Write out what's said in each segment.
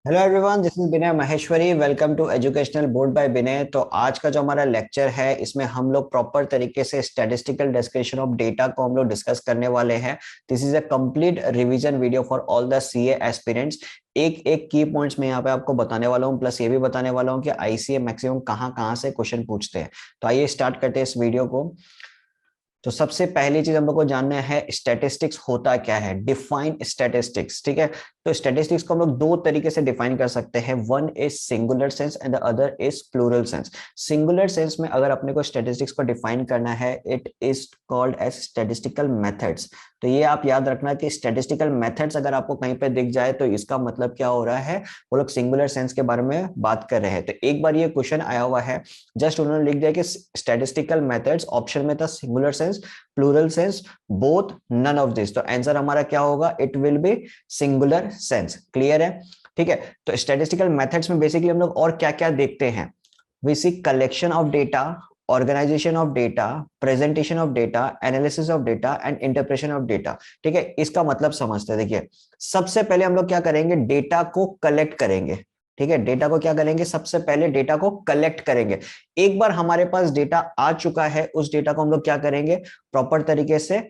Hello everyone, this is Vinay Maheshwari. Welcome to educational board by Vinay. तो आज का जो हमारा लेक्चर है इसमें हम लोग प्रॉपर तरीके से स्टैटिस्टिकल डिस्क्रिप्शन ऑफ डेटा को हम लोग डिस्कस करने वाले हैं। This is a complete revision video for all the CA aspirants. एक एक की पॉइंट्स मैं यहाँ पे आपको बताने वाला हूँ, प्लस ये भी बताने वाला हूँ कि आईसीए मैक्सिमम कहाँ कहाँ से क्वेश्चन पूछते हैं। तो आइए स्टार्ट करते हैं इस वीडियो को। तो सबसे पहली चीज हम लोग को जानना है स्टैटिस्टिक्स होता क्या है। डिफाइन स्टैटिस्टिक्स, ठीक है। तो स्टैटिस्टिक्स को हम लोग दो तरीके से डिफाइन कर सकते हैं। One is singular sense and the other is plural sense. Singular sense में अगर अपने को स्टैटिस्टिक्स को डिफाइन करना है, it is called as statistical methods. तो ये आप याद रखना कि स्टैटिस्टिकल मेथड्स अगर आपको कहीं पे दिख जाए तो इसका मतलब क्या हो रहा है, वो लोग सिंगुलर सेंस के बारे में बात कर रहे हैं। तो एक बार ये क्वेश्चन आया हुआ है, जस्ट उन्होंने लिख दिया कि स्टैटिस्टिकल मेथड्स, ऑप्शन में था singular sense, plural sense, both, none of this. तो आंसर हमारा क्या होगा, it will be singular sense. Clear है, ठीक है। तो स्टैटिस्टिकल मेथड्स में बेसिकली हम लोग और क्या क्या देखते हैं। We see collection of data, organisation of data, presentation of data, analysis of data and interpretation of data. ठीक है, इसका मतलब समझते हैं। देखिए, सबसे पहले हम लोग क्या करेंगे, डेटा को कलेक्ट करेंगे। ठीक है, डेटा को क्या करेंगे, सबसे पहले डेटा को कलेक्ट करेंगे। एक बार हमारे पास डेटा आ चुका है, उस डेटा को हम लोग क्या करेंगे, प्रॉपर तरीके से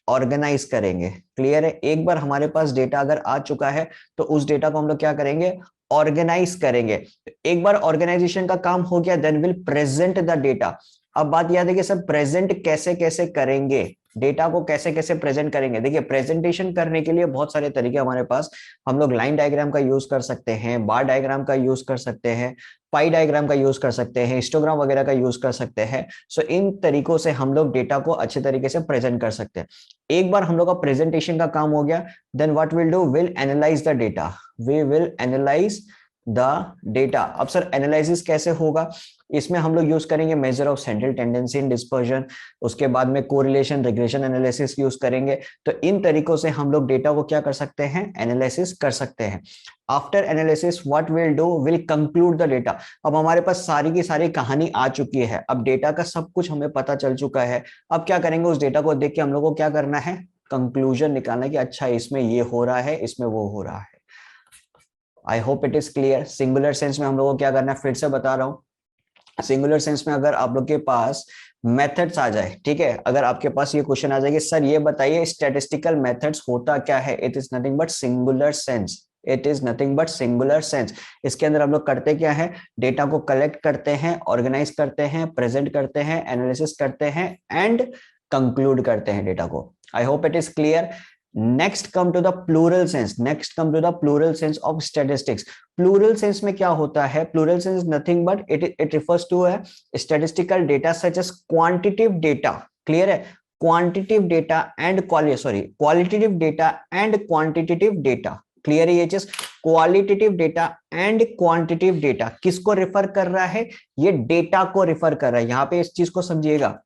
ऑर्गेनाइज करेंगे। क्लियर है, एक बार हमारे पास डेटा अगर आ चुका है तो उस डेटा को हम लोग क्या करेंगे, ऑर्गेनाइज करेंगे। एक बार ऑर्गेनाइजेशन का काम हो गया, then will present the data. अब बात याद है कि सर प्रेजेंट कैसे कैसे करेंगे, डेटा को कैसे कैसे प्रेजेंट करेंगे। देखिए, प्रेजेंटेशन करने के लिए बहुत सारे तरीके हमारे पास। हम लोग लाइन डायग्राम का यूज कर सकते हैं, बार डायग्राम का यूज कर सकते हैं, पाई डायग्राम का यूज कर सकते हैं, हिस्टोग्राम वगैरह का यूज कर सकते हैं। सो इन तरीकों से हम लोग डेटा को अच्छे तरीके से प्रेजेंट कर सकते हैं। एक बार हम लोग का प्रेजेंटेशन का काम हो गया, then what will do, will analyse the data. We will analyse the data. अब सर एनालिसिस कैसे होगा, इसमें हम लोग यूज करेंगे measure of central tendency in dispersion, उसके बाद में कोरिलेशन रिग्रेशन एनालिसिस यूज करेंगे। तो इन तरीकों से हम लोग डेटा को क्या कर सकते हैं, एनालिसिस कर सकते हैं। After analysis what will do, will conclude the data. अब हमारे पास सारी की सारी कहानी आ चुकी है, अब डेटा का सब कुछ हमें पता चल चुका है। अब क्या करेंगे, उस डेटा को देख के हम लोग को क्या करना है, कंक्लूजन निकालना कि अच्छा इसमें ये हो रहा है, इसमें वो हो रहा है। आई hope it is clear. Singular sense में हम लोग को क्या करना है, फिर से बता रहा हूं। सिंगुलर सेंस में अगर आप लोग के पास मेथड्स आ जाए, ठीक है, अगर आपके पास ये क्वेश्चन आ जाएगी, सर ये बताइए स्टैटिस्टिकल मेथड्स होता क्या है, it is nothing but singular sense. It is nothing but singular sense. इसके अंदर हम लोग करते क्या है, डेटा को कलेक्ट करते हैं, ऑर्गेनाइज करते हैं, प्रेजेंट करते हैं, एनालिसिस करते हैं एंड कंक्लूड करते हैं डेटा को। I hope it is clear. Next come to the plural sense, next come to the plural sense of statistics. Plural sense में क्या होता है, plural sense nothing but it refers to है statistical data such as quantitative data. Clear है, quantitative data and qualitative data and quantitative data. Clear है ये चीज, qualitative data and quantitative data किसको रिफर कर रहा है, ये डेटा को रिफर कर रहा है। यहां पे इस चीज को समझिएगा,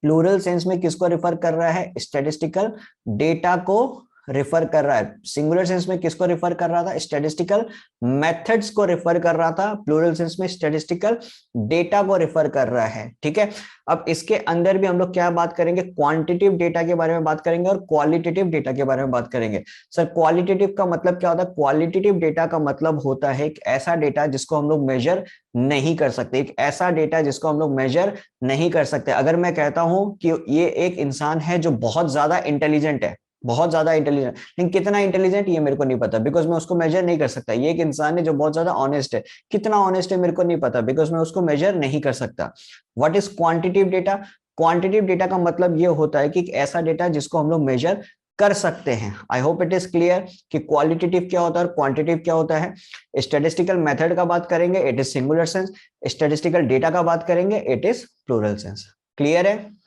प्लूरल सेंस में किसको रिफर कर रहा है, स्टैटिस्टिकल डेटा को रिफर कर रहा है। सिंगुलर सेंस में किसको रिफर कर रहा था, स्टैटिस्टिकल मेथड्स को रिफर कर रहा था। प्लूरल सेंस में स्टैटिस्टिकल डेटा को रिफर कर रहा है। ठीक है, अब इसके अंदर भी हम लोग क्या बात करेंगे, क्वांटिटेटिव डेटा के बारे में बात करेंगे और क्वालिटेटिव डेटा के बारे में बात करेंगे। सर क्वालिटेटिव का मतलब क्या होता है, क्वालिटेटिव डेटा का मतलब होता है एक ऐसा डेटा जिसको हम लोग मेजर नहीं कर सकते, एक ऐसा डेटा जिसको हम लोग मेजर नहीं कर सकते। अगर मैं कहता हूं कि ये एक इंसान है जो बहुत ज्यादा इंटेलिजेंट है, बहुत ज्यादा इंटेलिजेंट, लेकिन कितना इंटेलिजेंट ये मेरे को नहीं पता, बिकॉज मैं उसको मेजर नहीं कर सकता। ये एक इंसान है जो बहुत ज्यादा ऑनेस्ट है, कितना ऑनेस्ट है मेरे को नहीं पता, बिकॉज मैं उसको मेजर नहीं कर सकता। What is quantitative data, quantitative data का मतलब ये होता है कि एक ऐसा डेटा जिसको हम लोग मेजर कर सकते हैं। आई होप इट इज क्लियर कि क्वालिटेटिव क्या होता है और क्वांटिटेटिव क्या होता है। स्टैटिस्टिकल मेथड का बात करेंगे, it is singular sense. Statistical data का बात करेंगे, it is plural sense. Clear है।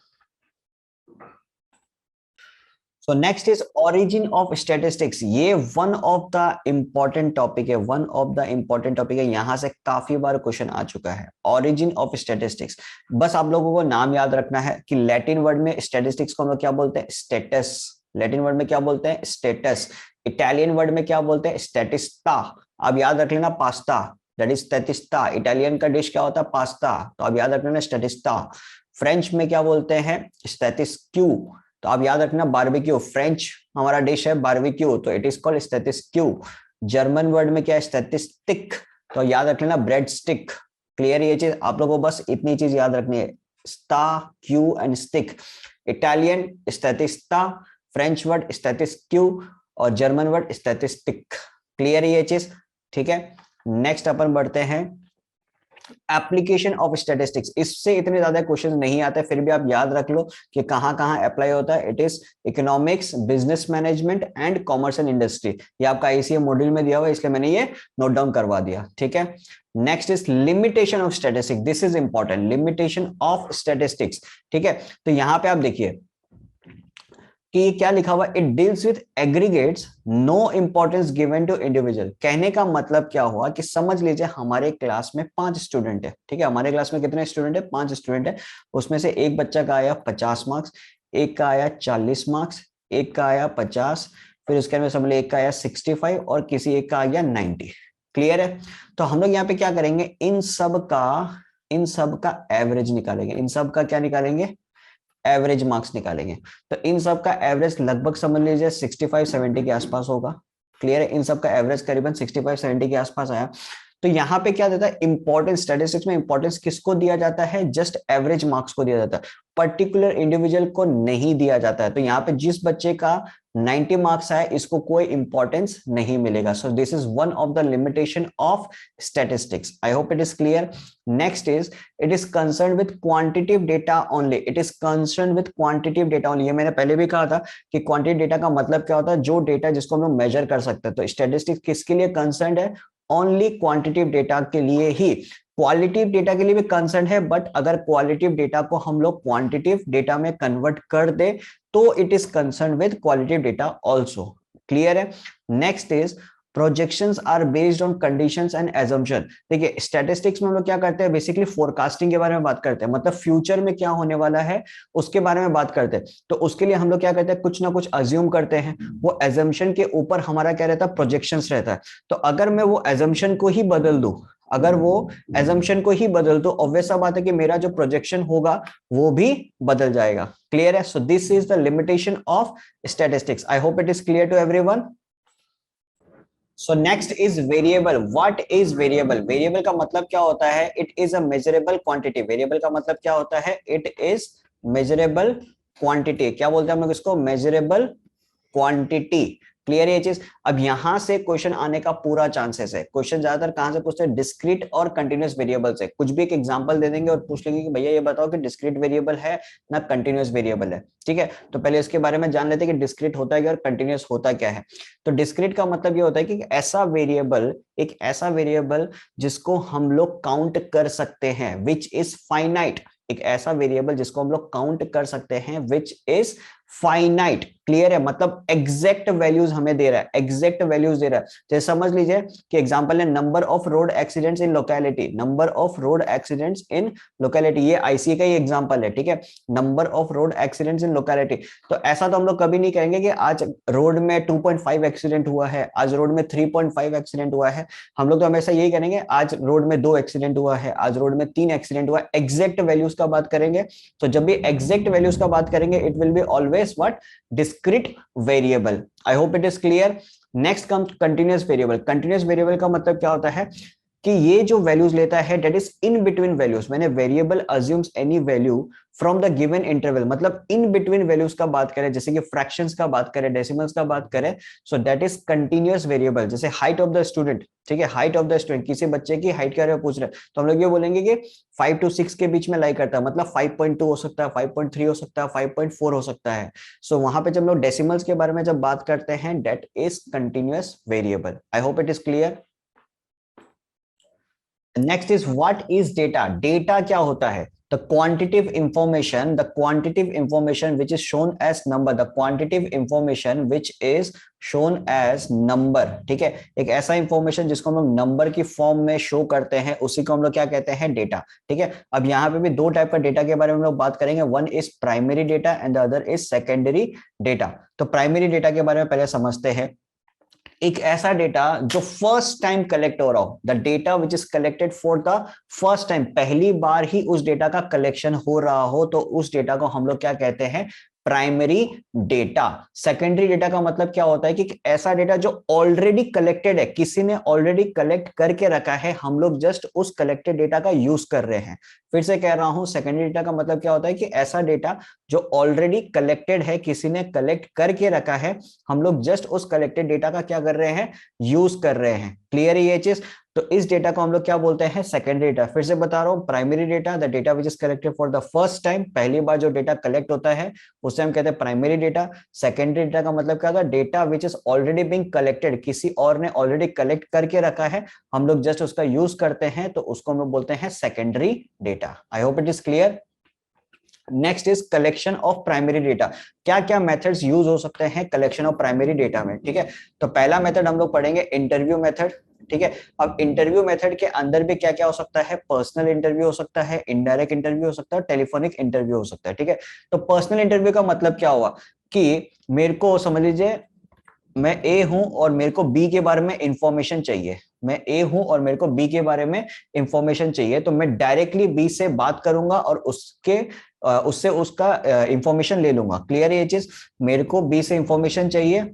So next is origin of statistics. ये one of the important topic है, one of the important topic है, यहां से काफी बार क्वेश्चन आ चुका है। ओरिजिन ऑफ स्टैटिस्टिक्स, बस आप लोगों को नाम याद रखना है कि लैटिन वर्ड में स्टैटिस्टिक्स को हम लोग क्या बोलते हैं, स्टेटस। लैटिन वर्ड में क्या बोलते हैं, स्टेटस। इटालियन वर्ड में क्या बोलते हैं, स्टैटिस्टा। आप याद रख लेना, पास्ता, दैट इज स्टैटिस्टा। इटालियन का डिश क्या होता है, पास्ता, तो आप याद रख लेना स्टैटिस्टा। फ्रेंच में क्या बोलते हैं, स्टैटिस्क्यू, तो आप याद रखना बारबेक्यू। फ्रेंच हमारा डिश है बारबेक्यू, तो it is called statistique. German word में क्या है, स्टैटिस्टिक, तो याद रख लेना ब्रेड स्टिक। क्लियर, ये चीज आप लोगों को बस इतनी चीज याद रखनी है, स्टा क्यू एंड स्टिक। Italian statista, French word statistique और जर्मन वर्ड स्टैटिस्टिक। क्लियर है ये चीज, ठीक है। नेक्स्ट अपन बढ़ते हैं एप्लीकेशन ऑफ स्टैटिस्टिक्स। इससे इतने ज्यादा क्वेश्चन नहीं आते, फिर भी आप याद रख लो कि कहां कहां अप्लाई होता है। It is economics, business management and commerce and industry. ये आपका आईसीए मॉड्यूल में दिया हुआ है, इसलिए मैंने ये नोट डाउन करवा दिया, ठीक है। Next is limitation of statistics, this is important, limitation of statistics, ठीक है। तो यहां पे आप देखिए कि क्या लिखा हुआ, it deals with aggregates, no importance given to individual. कहने का मतलब क्या हुआ कि समझ लीजिए हमारे क्लास में 5 स्टूडेंट है, ठीक है। हमारे क्लास में कितने स्टूडेंट है, 5 स्टूडेंट है। उसमें से एक बच्चा का आया 50 मार्क्स, एक का आया 40 मार्क्स, एक का आया 50, फिर उसके अंदर समझ लीजिए एक का आया 65 और किसी एक का आ गया 90। क्लियर है। तो हम लोग यहाँ पे क्या करेंगे, इन सब का एवरेज निकालेंगे। इन सब का क्या निकालेंगे, एवरेज मार्क्स निकालेंगे। तो इन सब का एवरेज लगभग समझ लीजिए 65-70 के आसपास होगा। क्लियर है, इन सब का एवरेज करीबन 65-70 के आसपास आया। तो यहाँ पे क्या देता है, इंपॉर्टेंस, स्टैटिस्टिक्स में इंपॉर्टेंस किसको दिया जाता है, जस्ट एवरेज मार्क्स को दिया जाता है, पर्टिकुलर इंडिविजुअल को नहीं दिया जाता है। तो यहाँ पे जिस बच्चे का 90 मार्क्स आए इसको कोई इंपॉर्टेंस नहीं मिलेगा। सो this is one of the limitation of statistics. I hope it is clear. Next is it is concern with quantitative data only. It is concern with quantitative data only. ये मैंने पहले भी कहा था कि क्वांटिटेटिव डेटा का मतलब क्या होता है, जो डेटा जिसको हम लोग मेजर कर सकते हैं। तो स्टैटिस्टिक्स किसके लिए कंसर्न है, ओनली क्वांटिटेटिव डेटा के लिए ही। क्वालिटेटिव डेटा के लिए भी कंसर्न है, बट अगर क्वालिटेटिव डेटा को हम लोग क्वांटिटेटिव डेटा में कन्वर्ट कर दे तो it is concern with qualitative data also. Clear है। Next is projections are based on conditions and assumption. देखिए स्टैटिस्टिक्स में हम लोग क्या करते हैं, बेसिकली फोरकास्टिंग के बारे में बात करते हैं, मतलब फ्यूचर में क्या होने वाला है उसके बारे में बात करते हैं। तो उसके लिए हम लोग क्या करते हैं, कुछ ना कुछ अज्यूम करते हैं, वो एजम्पशन के ऊपर हमारा क्या रहता है, प्रोजेक्शंस रहता है। तो अगर मैं वो एजम्पशन को ही बदल दूं, अगर वो एजम्पशन को ही बदल दो, ऑब्वियस सा बात है कि मेरा जो प्रोजेक्शन होगा वो भी बदल जाएगा। क्लियर है। So this is the limitation of statistics. I hope it is clear to everyone. So next is variable. What is variable, variable का मतलब क्या होता है, it is a measurable quantity. Variable का मतलब क्या होता है, इट इज मेजरेबल क्वांटिटी। क्या बोलते हैं हम लोग इसको, मेजरेबल क्वांटिटी। क्लियर है ये चीज। अब यहां से क्वेश्चन आने का पूरा चांसेस है। क्वेश्चन ज्यादातर कहां से पूछते हैं, डिस्क्रीट और कंटिन्यूअस वेरिएबल से। कुछ भी एक एग्जांपल दे देंगे और पूछ लेंगे कि भैया ये बताओ कि डिस्क्रीट वेरिएबल है ना कंटिन्यूअस वेरिएबल है। ठीक है, तो पहले इसके बारे में जान लेते हैं कि डिस्क्रीट होता है क्या और कंटिन्यूअस होता क्या है। तो डिस्क्रीट का मतलब ये होता है कि ऐसा वेरिएबल, एक ऐसा वेरिएबल जिसको हम लोग काउंट कर सकते हैं, विच इज फाइनाइट। एक ऐसा वेरिएबल जिसको हम लोग काउंट कर सकते हैं, विच इज फाइनाइट। क्लियर है, मतलब एग्जैक्ट वैल्यूज हमें दे रहा है, एग्जैक्ट वैल्यूज दे रहा है। जैसे समझ लीजिए कि एग्जांपल है number of road accidents in locality, number of road accidents in locality, ये आईसी का ही एग्जांपल है। ठीक है, number of road accidents in locality. तो ऐसा तो हम लोग कभी नहीं कहेंगे कि आज रोड में 2.5 एक्सीडेंट हुआ है, आज रोड में 3.5 एक्सीडेंट हुआ है। हम लोग तो हमेशा यही करेंगे आज रोड में 2 एक्सीडेंट हुआ है, आज रोड में 3 एक्सीडेंट हुआ है। एग्जैक्ट वैल्यूज का बात करेंगे। तो जब भी एग्जैक्ट वैल्यूज का बात करेंगे, it will be always what discrete variable. I hope it is clear. Next comes continuous variable. Continuous variable का मतलब क्या होता है कि ये जो वैल्यूज लेता है that is in between values. मैंने variable assumes any value from the given interval, मतलब इन बिटवीन वैल्यूज का बात करें, जैसे कि फ्रैक्शंस का बात करें, डेसिमल्स का बात करें, so that is continuous variable. जैसे हाइट ऑफ द स्टूडेंट, ठीक है, हाइट ऑफ द स्टूडेंट, किसी बच्चे की हाइट के बारे में पूछ रहे हैं तो हम लोग ये बोलेंगे कि 5 to 6 के बीच में लाई करता है, मतलब 5.2 हो सकता है, 5.3 हो सकता है, 5.4 हो सकता है। सो वहां पे जब लोग डेसिमल्स के बारे में जब बात करते हैं, that is continuous variable. I hope it is clear. Next is what is data. Data क्या होता है, the quantitative information, the quantitative information which is shown as number, the quantitative information which is shown as number. ठीक है, एक ऐसा information जिसको हम लोग नंबर की फॉर्म में शो करते हैं, उसी को हम लोग क्या कहते हैं, डेटा। ठीक है, अब यहाँ पे भी दो टाइप का डेटा के बारे में हम लोग बात करेंगे। One is primary data and the other is secondary data. तो प्राइमरी डेटा के बारे में पहले समझते हैं। एक ऐसा डेटा जो फर्स्ट टाइम कलेक्ट हो रहा हो, the data which is collected for the first time, पहली बार ही उस डेटा का कलेक्शन हो रहा हो, तो उस डेटा को हम लोग क्या कहते हैं, प्राइमरी डेटा। सेकेंडरी डेटा का मतलब क्या होता है कि ऐसा डेटा जो ऑलरेडी कलेक्टेड है, किसी ने ऑलरेडी कलेक्ट करके रखा है, हम लोग जस्ट उस कलेक्टेड डेटा का यूज कर रहे हैं। फिर से कह रहा हूं, सेकेंडरी डेटा का मतलब क्या होता है कि ऐसा डेटा जो ऑलरेडी कलेक्टेड है, किसी ने कलेक्ट करके रखा है, हम लोग जस्ट उस कलेक्टेड डेटा का क्या कर रहे हैं, यूज कर रहे हैं। क्लियर है ये चीज? तो इस डेटा को हम लोग क्या बोलते हैं, सेकेंडरी डेटा। फिर से बता रहा हूं, primary data, the data which is collected for the first time, पहली बार जो डेटा कलेक्ट होता है उसे हम कहते हैं प्राइमरी डेटा। सेकेंडरी डेटा का मतलब क्या होता है, data which is already being collected, किसी और ने ऑलरेडी कलेक्ट करके रखा है, हम लोग जस्ट उसका यूज करते हैं, तो उसको हम लोग बोलते हैं secondary data. I hope it is clear. Next is collection of primary data. क्या क्या मेथड्स यूज हो सकते हैं कलेक्शन ऑफ प्राइमरी डेटा में? ठीक है, तो पहला मेथड हम लोग पढ़ेंगे इंटरव्यू मेथड। ठीक है, अब इंटरव्यू मेथड के अंदर भी क्या क्या हो सकता है, पर्सनल इंटरव्यू हो सकता है, इनडायरेक्ट इंटरव्यू हो सकता है, टेलीफोनिक इंटरव्यू हो सकता है। ठीक है, तो पर्सनल इंटरव्यू का मतलब क्या हुआ कि मेरे को समझ लीजिए, मैं ए हूं और मेरे को बी के बारे में इंफॉर्मेशन चाहिए, मैं ए हूं और मेरे को बी के बारे में इंफॉर्मेशन चाहिए, तो मैं डायरेक्टली बी से बात करूंगा और उससे उसका इंफॉर्मेशन ले लूंगा। क्लियर है ये चीज? मेरे को बी से इंफॉर्मेशन चाहिए,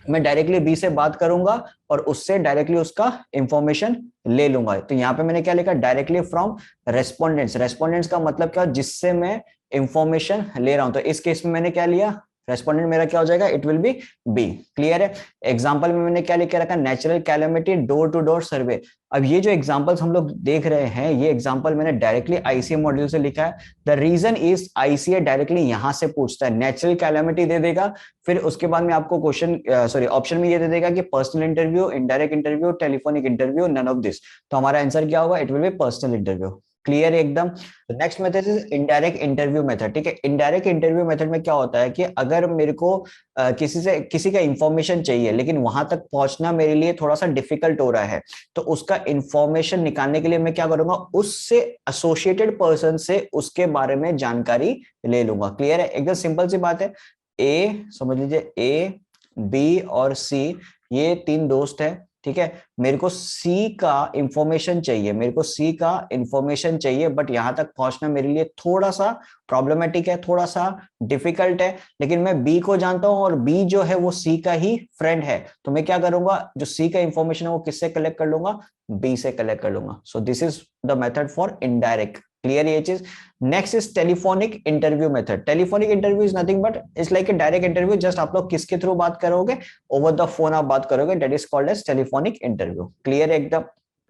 मैं डायरेक्टली बी से बात करूंगा और उससे डायरेक्टली उसका इंफॉर्मेशन ले लूंगा। तो यहाँ पे मैंने क्या लिखा, डायरेक्टली फ्रॉम रेस्पोंडेंट्स। रेस्पोंडेंट्स का मतलब क्या, जिससे मैं इंफॉर्मेशन ले रहा हूं। तो इस केस में मैंने क्या लिया, रेस्पोंडेंट मेरा क्या हो जाएगा, it will be B. Clear है? एग्जांपल में मैंने क्या लिख के रखा, natural calamity door to door survey. अब ये जो एग्जांपल्स हम लोग देख रहे हैं, ये एग्जांपल मैंने डायरेक्टली आईसीए मॉड्यूल से लिखा है। The reason is ICA directly यहां से पूछता है, नेचुरल कैलेमिटी दे देगा, फिर उसके बाद में आपको क्वेश्चन ऑप्शन में ये दे देगा कि personal interview, indirect interview, telephonic interview, none of this. तो हमारा आंसर क्या होगा, it will be personal interview. Clear है एकदम? Next method is indirect interview method. ठीक है, इनडायरेक्ट इंटरव्यू मेथड में क्या होता है कि अगर मेरे को किसी का इंफॉर्मेशन चाहिए, लेकिन वहां तक पहुंचना मेरे लिए थोड़ा सा डिफिकल्ट हो रहा है, तो उसका इंफॉर्मेशन निकालने के लिए मैं क्या करूंगा, उससे एसोसिएटेड पर्सन से उसके बारे में जानकारी ले लूंगा। क्लियर है? एकदम सिंपल सी बात है। ए समझ लीजिए, ए बी और सी ये तीन दोस्त है। ठीक है, मेरे को सी का इंफॉर्मेशन चाहिए, मेरे को सी का इंफॉर्मेशन चाहिए, बट यहां तक पहुंचना मेरे लिए थोड़ा सा प्रॉब्लमेटिक है, थोड़ा सा डिफिकल्ट है, लेकिन मैं बी को जानता हूं और बी जो है वो सी का ही फ्रेंड है, तो मैं क्या करूंगा, जो सी का इंफॉर्मेशन है वो किससे कलेक्ट कर लूंगा, बी से कलेक्ट कर लूंगा। सो this is the method for indirect. Clear ये चीज? Next is telephonic interview method. Telephonic interview is nothing but it's like a direct interview, just आप लोग किसके थ्रू बात करोगे, ओवर द फोन आप बात करोगे, that is called as telephonic interview. Clear एकदम?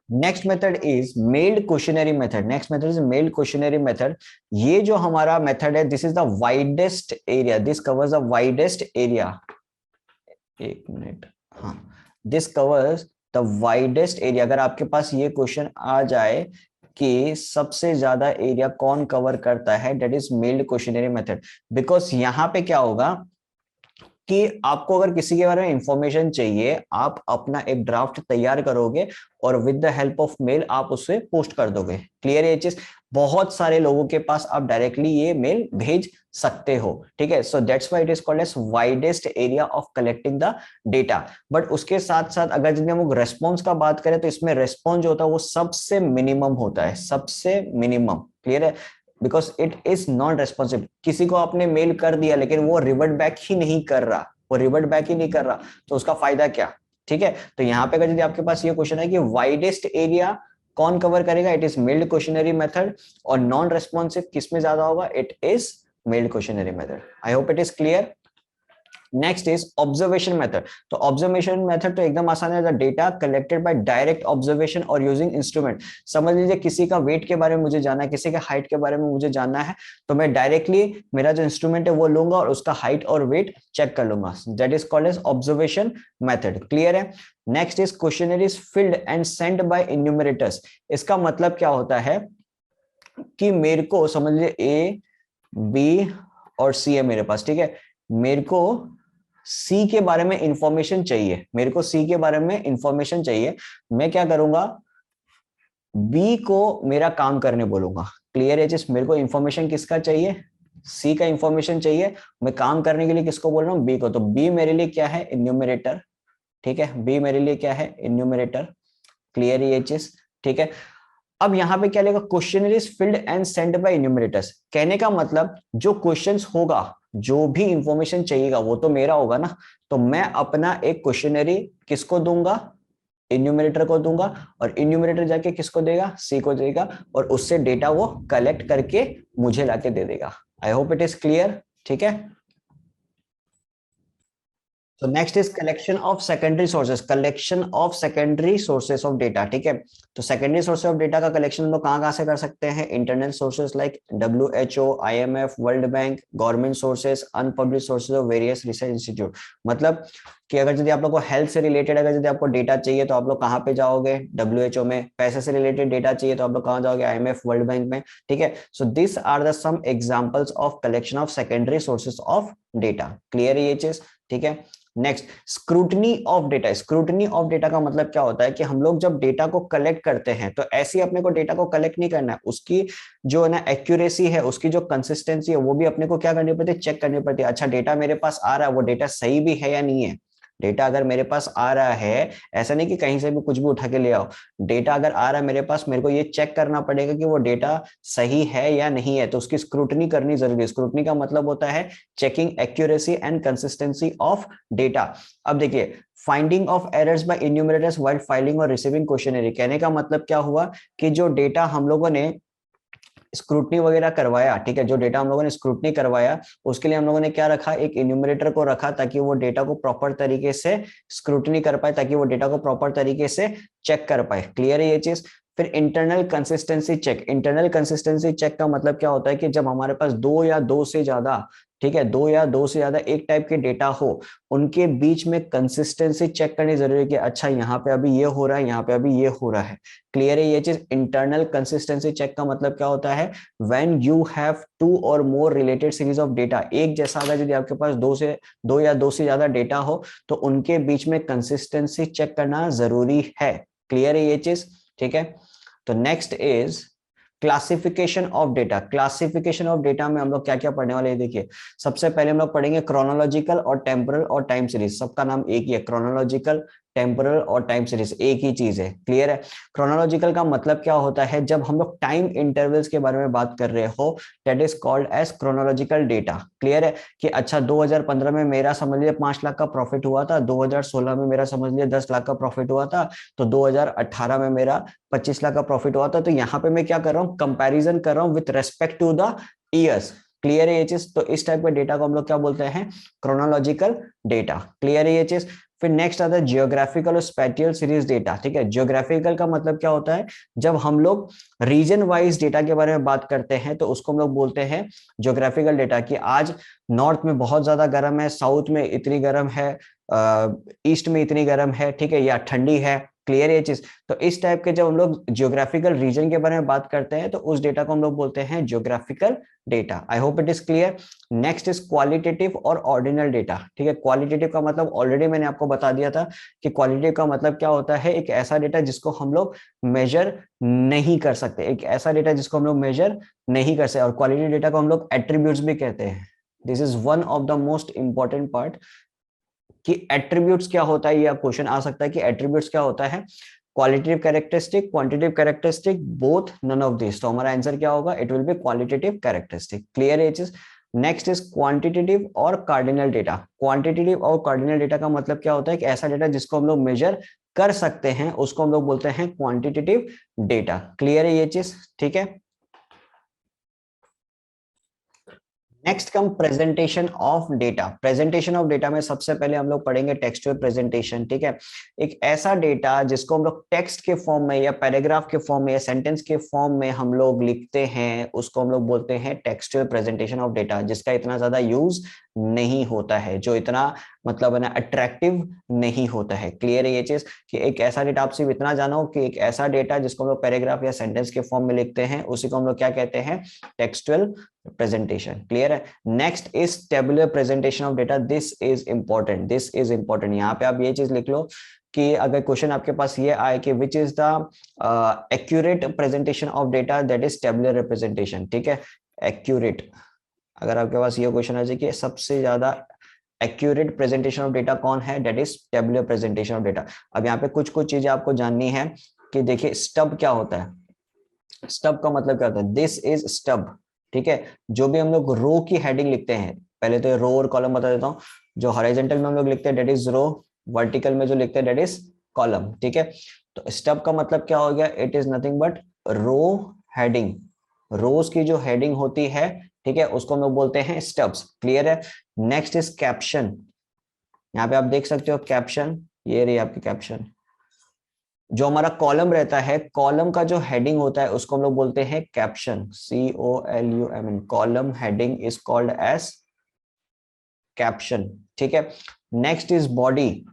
Next method is mailed questionnaire method. Next method is mailed questionnaire method. ये जो हमारा मेथड है, this is the widest area, this covers the widest area. एक minute, हाँ, this covers the widest area. अगर आपके पास ये क्वेश्चन आ जाए कि सबसे ज्यादा एरिया कौन कवर करता है, that is mailed questionnaire method. Because यहां पे क्या होगा कि आपको अगर किसी के बारे में इंफॉर्मेशन चाहिए, आप अपना एक ड्राफ्ट तैयार करोगे और with the help of male आप उसे पोस्ट कर दोगे। क्लियर है ये चीज? बहुत सारे लोगों के पास आप डायरेक्टली ये मेल भेज सकते हो। ठीक है, so that's why it is called as widest area of collecting the data. But उसके साथ साथ अगर जितने हम लोग रेस्पॉन्स का बात करें, तो इसमें रेस्पॉन्स जो होता है वो सबसे मिनिमम होता है, सबसे मिनिमम। क्लियर है? Because it is non responsive. किसी को आपने मेल कर दिया लेकिन वो रिवर्ट बैक ही नहीं कर रहा, वो रिवर्ट बैक ही नहीं कर रहा, तो उसका फायदा क्या? ठीक है, तो यहाँ पे अगर यदि आपके पास ये क्वेश्चन है कि वाइडेस्ट एरिया कौन कवर करेगा, it is mailed questionnaire method. और नॉन रेस्पॉन्सिव किसमें ज्यादा होगा, it is mailed questionnaire method. I hope it is clear. Next is observation method. तो ऑब्जर्वेशन मेथड तो एकदम आसान है, data collected by direct observation और यूजिंग इंस्ट्रूमेंट। समझ लीजिए किसी का वेट के बारे में मुझे जानना है, किसी के हाइट के बारे में मुझे जानना है, तो मैं डायरेक्टली मेरा जो इंस्ट्रूमेंट है वो लूंगा और उसका हाइट और वेट चेक कर लूंगा। That is called as observation method. Clear है? Next is questionnaires filled and send by enumerators. इसका मतलब क्या होता है कि मेरे को समझ लीजिए ए बी और सी है मेरे पास। ठीक है, मेरे को सी के बारे में इंफॉर्मेशन चाहिए, मेरे को सी के बारे में इंफॉर्मेशन चाहिए, मैं क्या करूंगा, बी को मेरा काम करने बोलूंगा। क्लियर है? जिस मेरे को इंफॉर्मेशन किसका चाहिए, सी का इंफॉर्मेशन चाहिए, मैं काम करने के लिए किसको बोल रहा हूँ, बी को। तो बी मेरे लिए क्या है, इन्यूमरेटर। ठीक है, बी मेरे लिए क्या है, इन्यूमरेटर। क्लियर है ये चीज? ठीक है, अब यहां पे क्या लेगा, questionnaires filled and send by enumerators. कहने का मतलब जो क्वेश्चंस होगा जो भी इंफॉर्मेशन चाहिएगा वो तो मेरा होगा ना। तो मैं अपना एक क्वेश्चनरी किसको दूंगा, इन्यूमरेटर को दूंगा, और इन्यूमरेटर जाके किसको देगा, सी को देगा, और उससे डेटा वो कलेक्ट करके मुझे लाके दे देगा। आई होप इट इज क्लियर। ठीक है। तो next is collection of secondary sources, collection of secondary sources of data. ठीक है। तो सेकेंडरी सोर्सेस ऑफ डेटा का कलेक्शन हम लोग कहाँ कहाँ से कर सकते हैं, internal sources like WHO, IMF, world bank, government sources, unpublish sources of various research institute. मतलब कि अगर यदि आप लोग को हेल्थ से रिलेटेड अगर यदि आपको डेटा चाहिए तो आप लोग कहाँ पे जाओगे, WHO में। पैसे से रिलेटेड डेटा चाहिए तो आप लोग कहाँ जाओगे, IMF, वर्ल्ड बैंक में। ठीक है। So this are the some examples of collection of secondary sources of data. Clear है ये चीज। ठीक है। Next, scrutiny of data. Scrutiny of data का मतलब क्या होता है कि हम लोग जब डेटा को कलेक्ट करते हैं तो ऐसे ही अपने को डेटा को कलेक्ट नहीं करना है, उसकी जो है ना एक्यूरेसी है, उसकी जो कंसिस्टेंसी है वो भी अपने को क्या करनी पड़ती है, चेक करनी पड़ती है। अच्छा डेटा मेरे पास आ रहा है, वो डेटा सही भी है या नहीं है। डेटा अगर मेरे पास आ रहा है, ऐसा नहीं कि कहीं से भी कुछ भी उठा के ले आओ। डेटा अगर आ रहा है मेरे पास, मेरे को ये चेक करना पड़ेगा कि वो डेटा सही है या नहीं है, तो उसकी स्क्रूटनी करनी जरूरी है। स्क्रूटनी का मतलब होता है checking accuracy and consistency of data. अब देखिए, finding of errors by enumerators while filing और रिसीविंग क्वेश्चनरी। कहने का मतलब क्या हुआ कि जो डेटा हम लोगों ने स्क्रूटनी वगैरह करवाया, ठीक है, जो डेटा हम लोगों ने स्क्रूटनी करवाया, उसके लिए हम लोगों ने क्या रखा, एक इन्यूमरेटर को रखा ताकि वो डेटा को प्रॉपर तरीके से स्क्रूटनी कर पाए, ताकि वो डेटा को प्रॉपर तरीके से चेक कर पाए। क्लियर है ये चीज। फिर internal consistency check. Internal consistency check का मतलब क्या होता है कि जब हमारे पास दो या दो से ज्यादा, ठीक है, दो या दो से ज्यादा एक टाइप के डेटा हो, उनके बीच में कंसिस्टेंसी चेक करनी जरूरी है कि अच्छा यहाँ पे अभी ये हो रहा है, यहाँ पे अभी ये हो रहा है। क्लियर है ये चीज। इंटरनल कंसिस्टेंसी चेक का मतलब क्या होता है, व्हेन यू हैव टू और more related series of data. एक जैसा अगर यदि आपके पास दो या दो से ज्यादा डेटा हो तो उनके बीच में कंसिस्टेंसी चेक करना जरूरी है। क्लियर है ये चीज। ठीक है। तो next is classification of data. Classification of data में हम लोग क्या क्या पढ़ने वाले हैं, देखिए। सबसे पहले हम लोग पढ़ेंगे क्रोनोलॉजिकल और टेम्पोरल और टाइम सीरीज। सबका नाम एक ही है, क्रोनोलॉजिकल, टेम्पोरल और टाइम सीरीज एक ही चीज है। क्लियर है। क्रोनोलॉजिकल का मतलब क्या होता है, जब हम लोग टाइम इंटरवल्स के बारे में बात कर रहे हो, that is called as chronological data. Clear है कि अच्छा 2015 में मेरा समझ लिया 5 लाख का प्रॉफिट हुआ था, 2016 में मेरा समझ लिया 10 लाख का प्रॉफिट हुआ था, तो 2018 में मेरा 25 लाख का प्रॉफिट हुआ था। तो यहाँ पे मैं क्या कर रहा हूँ, कंपैरिजन कर रहा हूँ with respect to the years. Clear है ये चीज। तो इस टाइप के डेटा को हम लोग क्या बोलते हैं, क्रोनोलॉजिकल डेटा। क्लियर है ये चीज। फिर नेक्स्ट आता है जियोग्राफिकल और स्पेटियल सीरीज डेटा। ठीक है। जियोग्राफिकल का मतलब क्या होता है, जब हम लोग रीजन वाइज डेटा के बारे में बात करते हैं तो उसको हम लोग बोलते हैं जियोग्राफिकल डेटा। कि आज नॉर्थ में बहुत ज्यादा गर्म है, साउथ में इतनी गर्म है, ईस्ट में इतनी गर्म है, ठीक है, या ठंडी है। क्लियर ये चीज। तो इस टाइप के जब हम लोग जियोग्राफिकल रीजन के बारे में बात करते हैं तो उस डेटा को हम लोग बोलते हैं geographical data. I hope it is clear. Next is qualitative और ऑर्डिनल डेटा। ठीक है। क्वालिटेटिव का मतलब ऑलरेडी मैंने आपको बता दिया था कि क्वालिटेटिव का मतलब क्या होता है, एक ऐसा डेटा जिसको हम लोग मेजर नहीं कर सकते, एक ऐसा डेटा जिसको हम लोग मेजर नहीं कर सकते। और क्वालिटेटिव डेटा को हम लोग एट्रीब्यूट्स भी कहते हैं। This is one of the most important part कि एट्रीब्यूट्स क्या होता है। यह क्वेश्चन आ सकता है कि एट्रीब्यूट्स क्या होता है, qualitative characteristic, quantitative characteristic, both, none of this. तो हमारा आंसर क्या होगा, it will be qualitative characteristic. Clear है चीज। नेक्स्ट इज क्वांटिटेटिव और कार्डिनल डेटा। क्वांटिटेटिव और कार्डिनल डेटा का मतलब क्या होता है कि ऐसा डेटा जिसको हम लोग मेजर कर सकते हैं उसको हम लोग बोलते हैं क्वांटिटेटिव डेटा। क्लियर है ये चीज। ठीक है। Next come presentation of data. Presentation of data में सबसे पहले हम लोग पढ़ेंगे टेक्सचुअल प्रेजेंटेशन। ठीक है। एक ऐसा डेटा जिसको हम लोग टेक्स्ट के फॉर्म में या पैराग्राफ के फॉर्म में या सेंटेंस के फॉर्म में हम लोग लिखते हैं, उसको हम लोग बोलते हैं टेक्सचुअल प्रेजेंटेशन ऑफ डेटा, जिसका इतना ज्यादा यूज नहीं होता है, जो इतना मतलब है ना अट्रैक्टिव नहीं होता है। क्लियर है ये चीज कि एक ऐसा डेटा, आप सिर्फ इतना जानो कि एक ऐसा डेटा जिसको हम लोग पैराग्राफ या सेंटेंस के फॉर्म में लिखते हैं उसी को हम लोग क्या कहते हैं, टेक्सचुअल प्रेजेंटेशन। क्लियर है। Next is tabular presentation of data. This is important, this is important. यहाँ पे आप ये चीज लिख लो कि अगर क्वेश्चन आपके पास ये आए कि which is the accurate presentation of data, that is tabular representation. ठीक है। एक्यूरेट, अगर आपके पास ये क्वेश्चन आ जाए कि सबसे ज्यादा एक्यूरेट प्रेजेंटेशन ऑफ डेटा कौन है, that is tabular presentation of data. अब यहाँ पे कुछ कुछ चीजें आपको जाननी है कि देखिए स्टब क्या होता है। स्टब का मतलब क्या होता है, दिस इज स्टब। ठीक है। जो भी हम लोग रो की हेडिंग लिखते हैं, पहले तो रो और कॉलम बता देता हूँ। जो हॉरिजॉन्टल में हम लोग लिखते हैं डेट इज रो, वर्टिकल में जो लिखते हैं डेट इज कॉलम, ठीक है। तो स्टब का मतलब क्या हो गया, it is nothing but row heading. Rows की जो हेडिंग होती है, ठीक है, उसको हम लोग बोलते हैं स्टब्स, क्लियर है। Next is caption. यहाँ पे आप देख सकते हो कैप्शन, ये रही आपकी कैप्शन। जो हमारा कॉलम रहता है, कॉलम का जो हेडिंग होता है उसको हम लोग बोलते हैं caption, COLUMN। Column heading is called as caption, ठीक है। Next is body.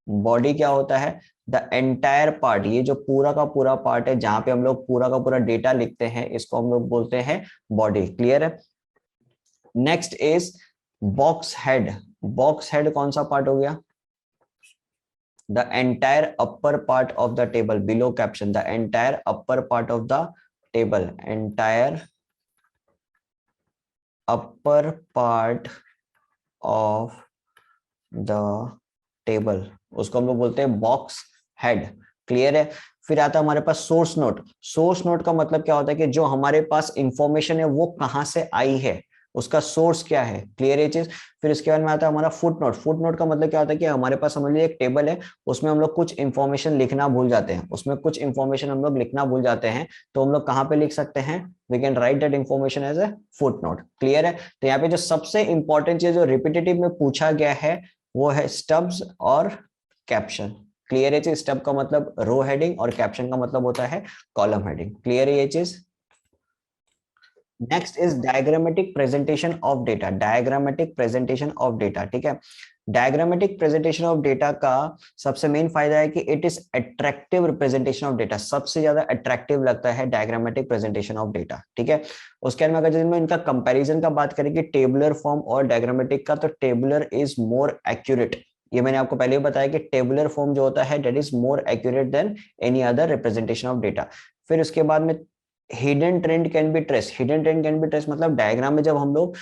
बॉडी क्या होता है, द एंटायर पार्ट, ये जो पूरा का पूरा पार्ट है जहां पे हम लोग पूरा का पूरा डेटा लिखते हैं, इसको हम लोग बोलते हैं बॉडी, क्लियर है। Next is box head. Box head कौन सा पार्ट हो गया, the entire upper part of the table below caption, the entire upper part of the table, entire upper part of the table, उसको हम लोग बोलते हैं बॉक्स हेड, क्लियर है। फिर आता है हमारे पास सोर्स नोट। सोर्स नोट का मतलब क्या होता है कि जो हमारे पास इंफॉर्मेशन है वो कहां से आई है, उसका सोर्स क्या है, क्लियर ये चीज। फिर इसके बाद में आता है हमारा फुट नोट। फुट नोट का मतलब क्या होता है कि हमारे पास समझ लीजिए एक टेबल है, उसमें हम लोग कुछ इंफॉर्मेशन लिखना भूल जाते हैं, उसमें कुछ इंफॉर्मेशन हम लोग लिखना भूल जाते हैं, तो हम लोग कहाँ पे लिख सकते हैं, we can write that information as a footnote, clear है। तो यहाँ पे जो सबसे इंपॉर्टेंट चीज जो रिपीटेटिव में पूछा गया है वो है स्टब्स और कैप्शन, क्लियर है चीज। स्टब का मतलब रो हेडिंग और कैप्शन का मतलब होता है कॉलम हेडिंग, क्लियर है ये चीज। Next is diagrammatic presentation of data. Diagrammatic presentation of data, ठीक है। डायग्रामेटिक प्रेजेंटेशन ऑफ डेटा का सबसे मेन फायदा है कि it is attractive representation of data. सबसे ज्यादा अट्रैक्टिव लगता है डायग्रामेटिक प्रेजेंटेशन ऑफ डेटा, ठीक है। उसके बाद में अगर जिसमें इनका कंपैरिजन का बात करें कि टेबुलर फॉर्म और डायग्रामेटिक का, तो टेबुलर इज मोर एक्यूरेट। ये मैंने आपको पहले ही बताया कि टेबुलर फॉर्म जो होता है that is more accurate than any other representation of data. फिर उसके बाद में hidden trend can be trace. Hidden trend can be trace मतलब डायग्राम में जब हम लोग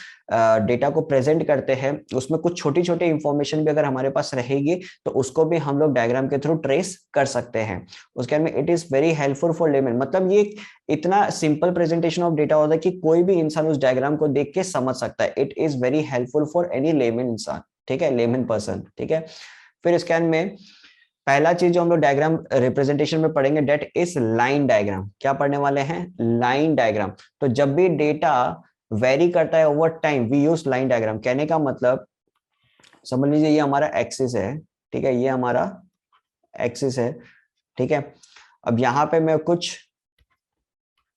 डेटा को प्रेजेंट करते हैं, उसमें कुछ छोटी छोटी इंफॉर्मेशन भी अगर हमारे पास रहेगी तो उसको भी हम लोग डायग्राम के थ्रू ट्रेस कर सकते हैं। उसके बाद में it is very helpful for lemon. मतलब ये इतना सिंपल प्रेजेंटेशन ऑफ डेटा होता है कि कोई भी इंसान उस डायग्राम को देख के समझ सकता है। It is very helpful for any lemon इंसान, ठीक है, लेमन पर्सन, ठीक है। फिर स्कैन में पहला चीज जो हम लोग डायग्राम रिप्रेजेंटेशन में पढ़ेंगे डेट इज लाइन डायग्राम। क्या पढ़ने वाले हैं, लाइन डायग्राम। तो जब भी डेटा वेरी करता है over time we use line diagram. कहने का मतलब समझ लीजिए ये हमारा एक्सिस है, ठीक है, ये हमारा एक्सिस है, ठीक है। अब यहाँ पे मैं कुछ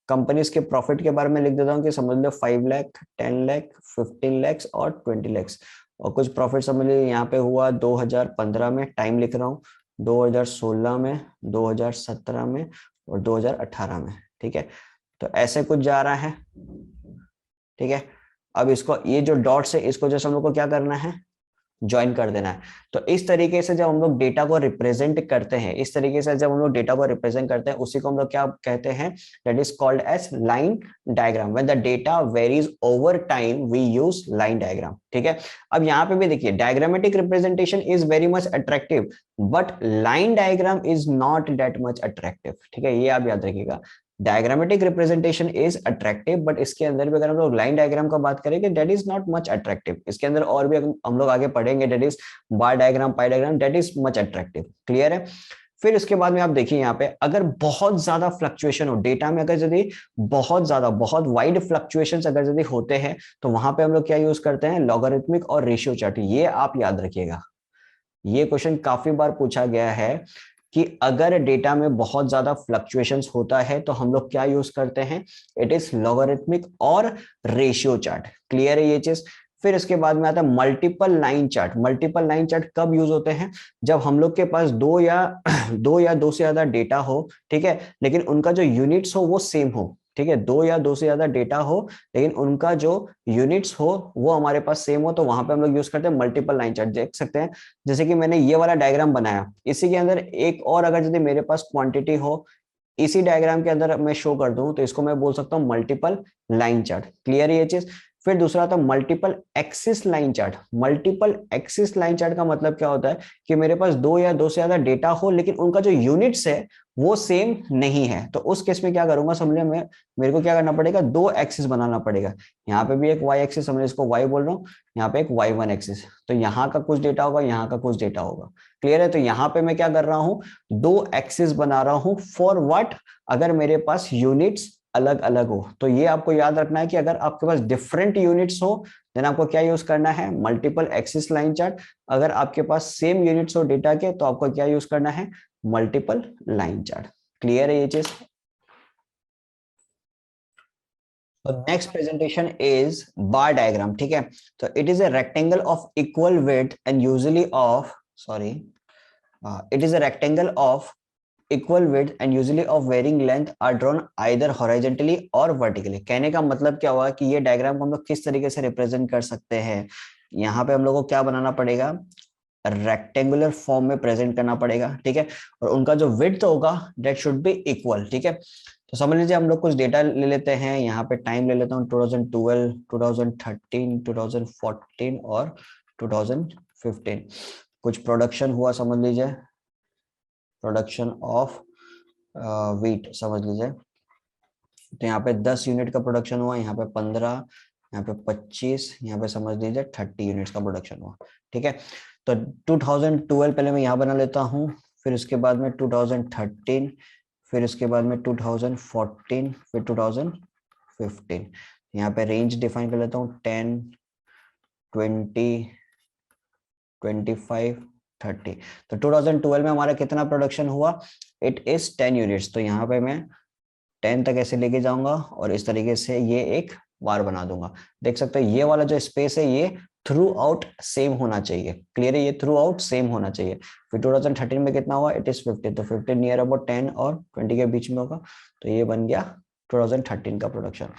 कंपनीज के प्रॉफिट के बारे में लिख देता हूँ कि समझ लो 5 लाख, 10 लाख, 15 लाख और 20 लाख। और कुछ प्रॉफिट समझ लीजिए यहाँ पे हुआ 2015 में, टाइम लिख रहा हूँ 2016 में, 2017 में और 2018 में, ठीक है। तो ऐसे कुछ जा रहा है, ठीक है। अब इसको ये जो डॉट्स है इसको जैसे हम लोग को क्या करना है, ज्वाइन कर देना है। तो इस तरीके से जब हम लोग डेटा को रिप्रेजेंट करते हैं, इस तरीके से जब हम लोग डेटा को रिप्रेजेंट करते हैं उसी को हम लोग क्या कहते हैं, that is called as line diagram. When the data varies over time we use line diagram, ठीक है। अब यहाँ पे भी देखिए diagrammatic representation is very much attractive but line diagram is not that much attractive, ठीक है, ये आप याद रखिएगा। Diagrammatic representation is attractive but इसके अंदर भी अगर हम लोग लाइन डायग्राम का बात करेंगे that is not much attractive. इसके अंदर और भी हम लोग आगे पढ़ेंगे that is bar diagram, pi diagram, that is much attractive, clear है। फिर उसके बाद में आप देखिए यहाँ पे अगर बहुत ज्यादा फ्लक्चुएशन हो डेटा में, अगर यदि बहुत ज्यादा बहुत वाइड फ्लक्चुएशंस अगर यदि होते हैं तो वहां पे हम लोग क्या यूज करते हैं, लॉगरिथमिक और रेशियो चार्ट। ये आप याद रखिएगा, ये क्वेश्चन काफी बार पूछा गया है कि अगर डेटा में बहुत ज्यादा फ्लक्चुएशंस होता है तो हम लोग क्या यूज करते हैं, इट इज लॉगरिथमिक और रेशियो चार्ट, क्लियर है ये चीज। फिर इसके बाद में आता है multiple line chart. Multiple line chart कब यूज होते हैं, जब हम लोग के पास दो या दो से ज्यादा डेटा हो, ठीक है, लेकिन उनका जो यूनिट्स हो वो सेम हो, ठीक है, दो या दो से ज्यादा डेटा हो लेकिन उनका जो यूनिट्स हो वो हमारे पास सेम हो, तो वहां पे हम लोग यूज करते हैं मल्टीपल लाइन चार्ट। देख सकते हैं जैसे कि मैंने ये वाला डायग्राम बनाया, इसी के अंदर एक और अगर यदि मेरे पास क्वांटिटी हो इसी डायग्राम के अंदर मैं शो कर दूं तो इसको मैं बोल सकता हूं मल्टीपल लाइन चार्ट, क्लियर है ये चीज। फिर दूसरा आता है multiple axis line chart. Multiple axis line chart का मतलब क्या होता है कि मेरे पास दो या दो से ज्यादा डेटा हो लेकिन उनका जो यूनिट्स है वो सेम नहीं है। तो उस केस में क्या करूंगा, समझिए मैं, मेरे को क्या करना पड़ेगा, दो एक्सिस बनाना पड़ेगा। यहाँ पे भी एक वाई एक्सिस, समझिए इसको वाई बोल रहा हूँ, यहाँ पे एक वाई वन एक्सिस। तो यहाँ का कुछ डेटा होगा, यहाँ का कुछ डेटा होगा। क्लियर है? तो यहाँ पे मैं क्या कर रहा हूँ, दो एक्सिस बना रहा हूँ। For what? अगर मेरे पास यूनिट्स अलग अलग हो। तो ये आपको याद रखना है कि अगर आपके पास डिफरेंट यूनिट्स हो देन आपको क्या यूज करना है, मल्टीपल एक्सिस लाइन चार्ट। अगर आपके पास सेम यूनिट्स हो डेटा के तो आपको क्या यूज करना है, मल्टीपल लाइन चार्ट। क्लियर है ये चीज? तो next presentation is bar diagram. ठीक है, तो it is a rectangle of equal width and usually of, sorry, it is a rectangle of equal width and usually of varying length are drawn either horizontally or vertically। कहने का मतलब क्या हुआ कि ये डायग्राम को हम लोग किस तरीके से रिप्रेजेंट कर सकते हैं। यहाँ पे हम लोग को क्या बनाना पड़ेगा, रेक्टेंगुलर फॉर्म में प्रेजेंट करना पड़ेगा। ठीक है, और उनका जो विड्थ होगा दैट शुड बी इक्वल। ठीक है, तो समझ लीजिए हम लोग कुछ डेटा ले लेते हैं। यहाँ पे टाइम ले लेता हूँ 2012, 2013, 2014 और 2015। कुछ प्रोडक्शन हुआ, समझ लीजिए प्रोडक्शन ऑफ वीट समझ लीजिए। तो यहाँ पे 10 यूनिट का प्रोडक्शन हुआ, यहाँ पे 15, यहाँ पे 25, यहाँ पे समझ लीजिए 30 यूनिट्स का प्रोडक्शन हुआ। ठीक है, तो 2012 पहले मैं यहाँ बना लेता हूँ, फिर उसके बाद में 2013, फिर उसके बाद में 2014, फिर 2015। यहाँ पे रेंज डिफाइन कर लेता हूँ 10, 20, 25, 30। तो 2012 में हमारा कितना प्रोडक्शन हुआ, इट इज 10 यूनिट्स। तो यहाँ पे मैं 10 तक ऐसे लेके जाऊंगा और इस तरीके से ये एक बार बना दूंगा। देख सकते हो ये वाला जो स्पेस है ये थ्रू आउट सेम होना चाहिए। क्लियर है? ये थ्रू आउट सेम होना चाहिए। फिर 2013 में कितना हुआ, इट इज 50। तो 50 नियर अबाउट 10 और 20 के बीच में होगा। तो ये बन गया 2013 का प्रोडक्शन।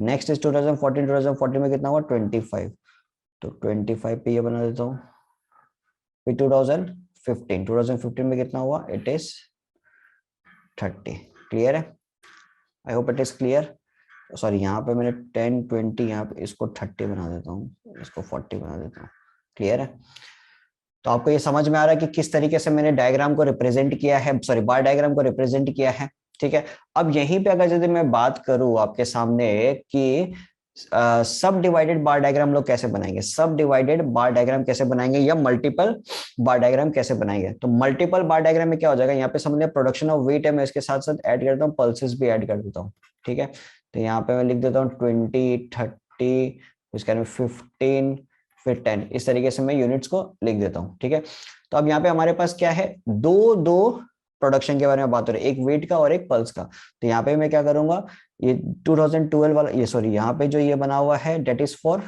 Next is 2014। 2014 में कितना हुआ, 25। तो 25 पे ये बना देता हूँ। फिर 2015 में कितना हुआ, इट इज 30। क्लियर है? आई hope it is clear. Sorry, यहाँ पे मैंने 10, 20, यहाँ पे इसको 30 बना देता हूँ, इसको 40 बना देता हूँ। क्लियर है? तो आपको ये समझ में आ रहा है कि किस तरीके से मैंने डायग्राम को रिप्रेजेंट किया है, सॉरी बार डायग्राम को रिप्रेजेंट किया है। ठीक है, अब यहीं पे अगर यदि मैं बात करूं आपके सामने कि सब डिवाइडेड बार डायग्राम लोग कैसे बनाएंगे, सब डिवाइडेड बार डायग्राम कैसे बनाएंगे या मल्टीपल बार डायग्राम कैसे बनाएंगे। तो मल्टीपल बार डायग्राम में क्या हो जाएगा, यहाँ पे समझ प्रोडक्शन ऑफ वेट है, मैं इसके साथ साथ ऐड करता हूँ पल्सेस भी ऐड कर देता हूँ। ठीक है, तो यहाँ पे मैं लिख देता हूँ 20, 30, उसके बाद 15, फिर 10। इस तरीके से मैं यूनिट्स को लिख देता हूँ। ठीक है, तो अब यहाँ पे हमारे पास क्या है, दो दो प्रोडक्शन के बारे में बात हो रही है, एक वेट का और एक पल्स का। तो यहाँ पे मैं क्या करूंगा, ये 2012 वाला, ये सॉरी यहाँ पे जो ये बना हुआ है डेट इज फॉर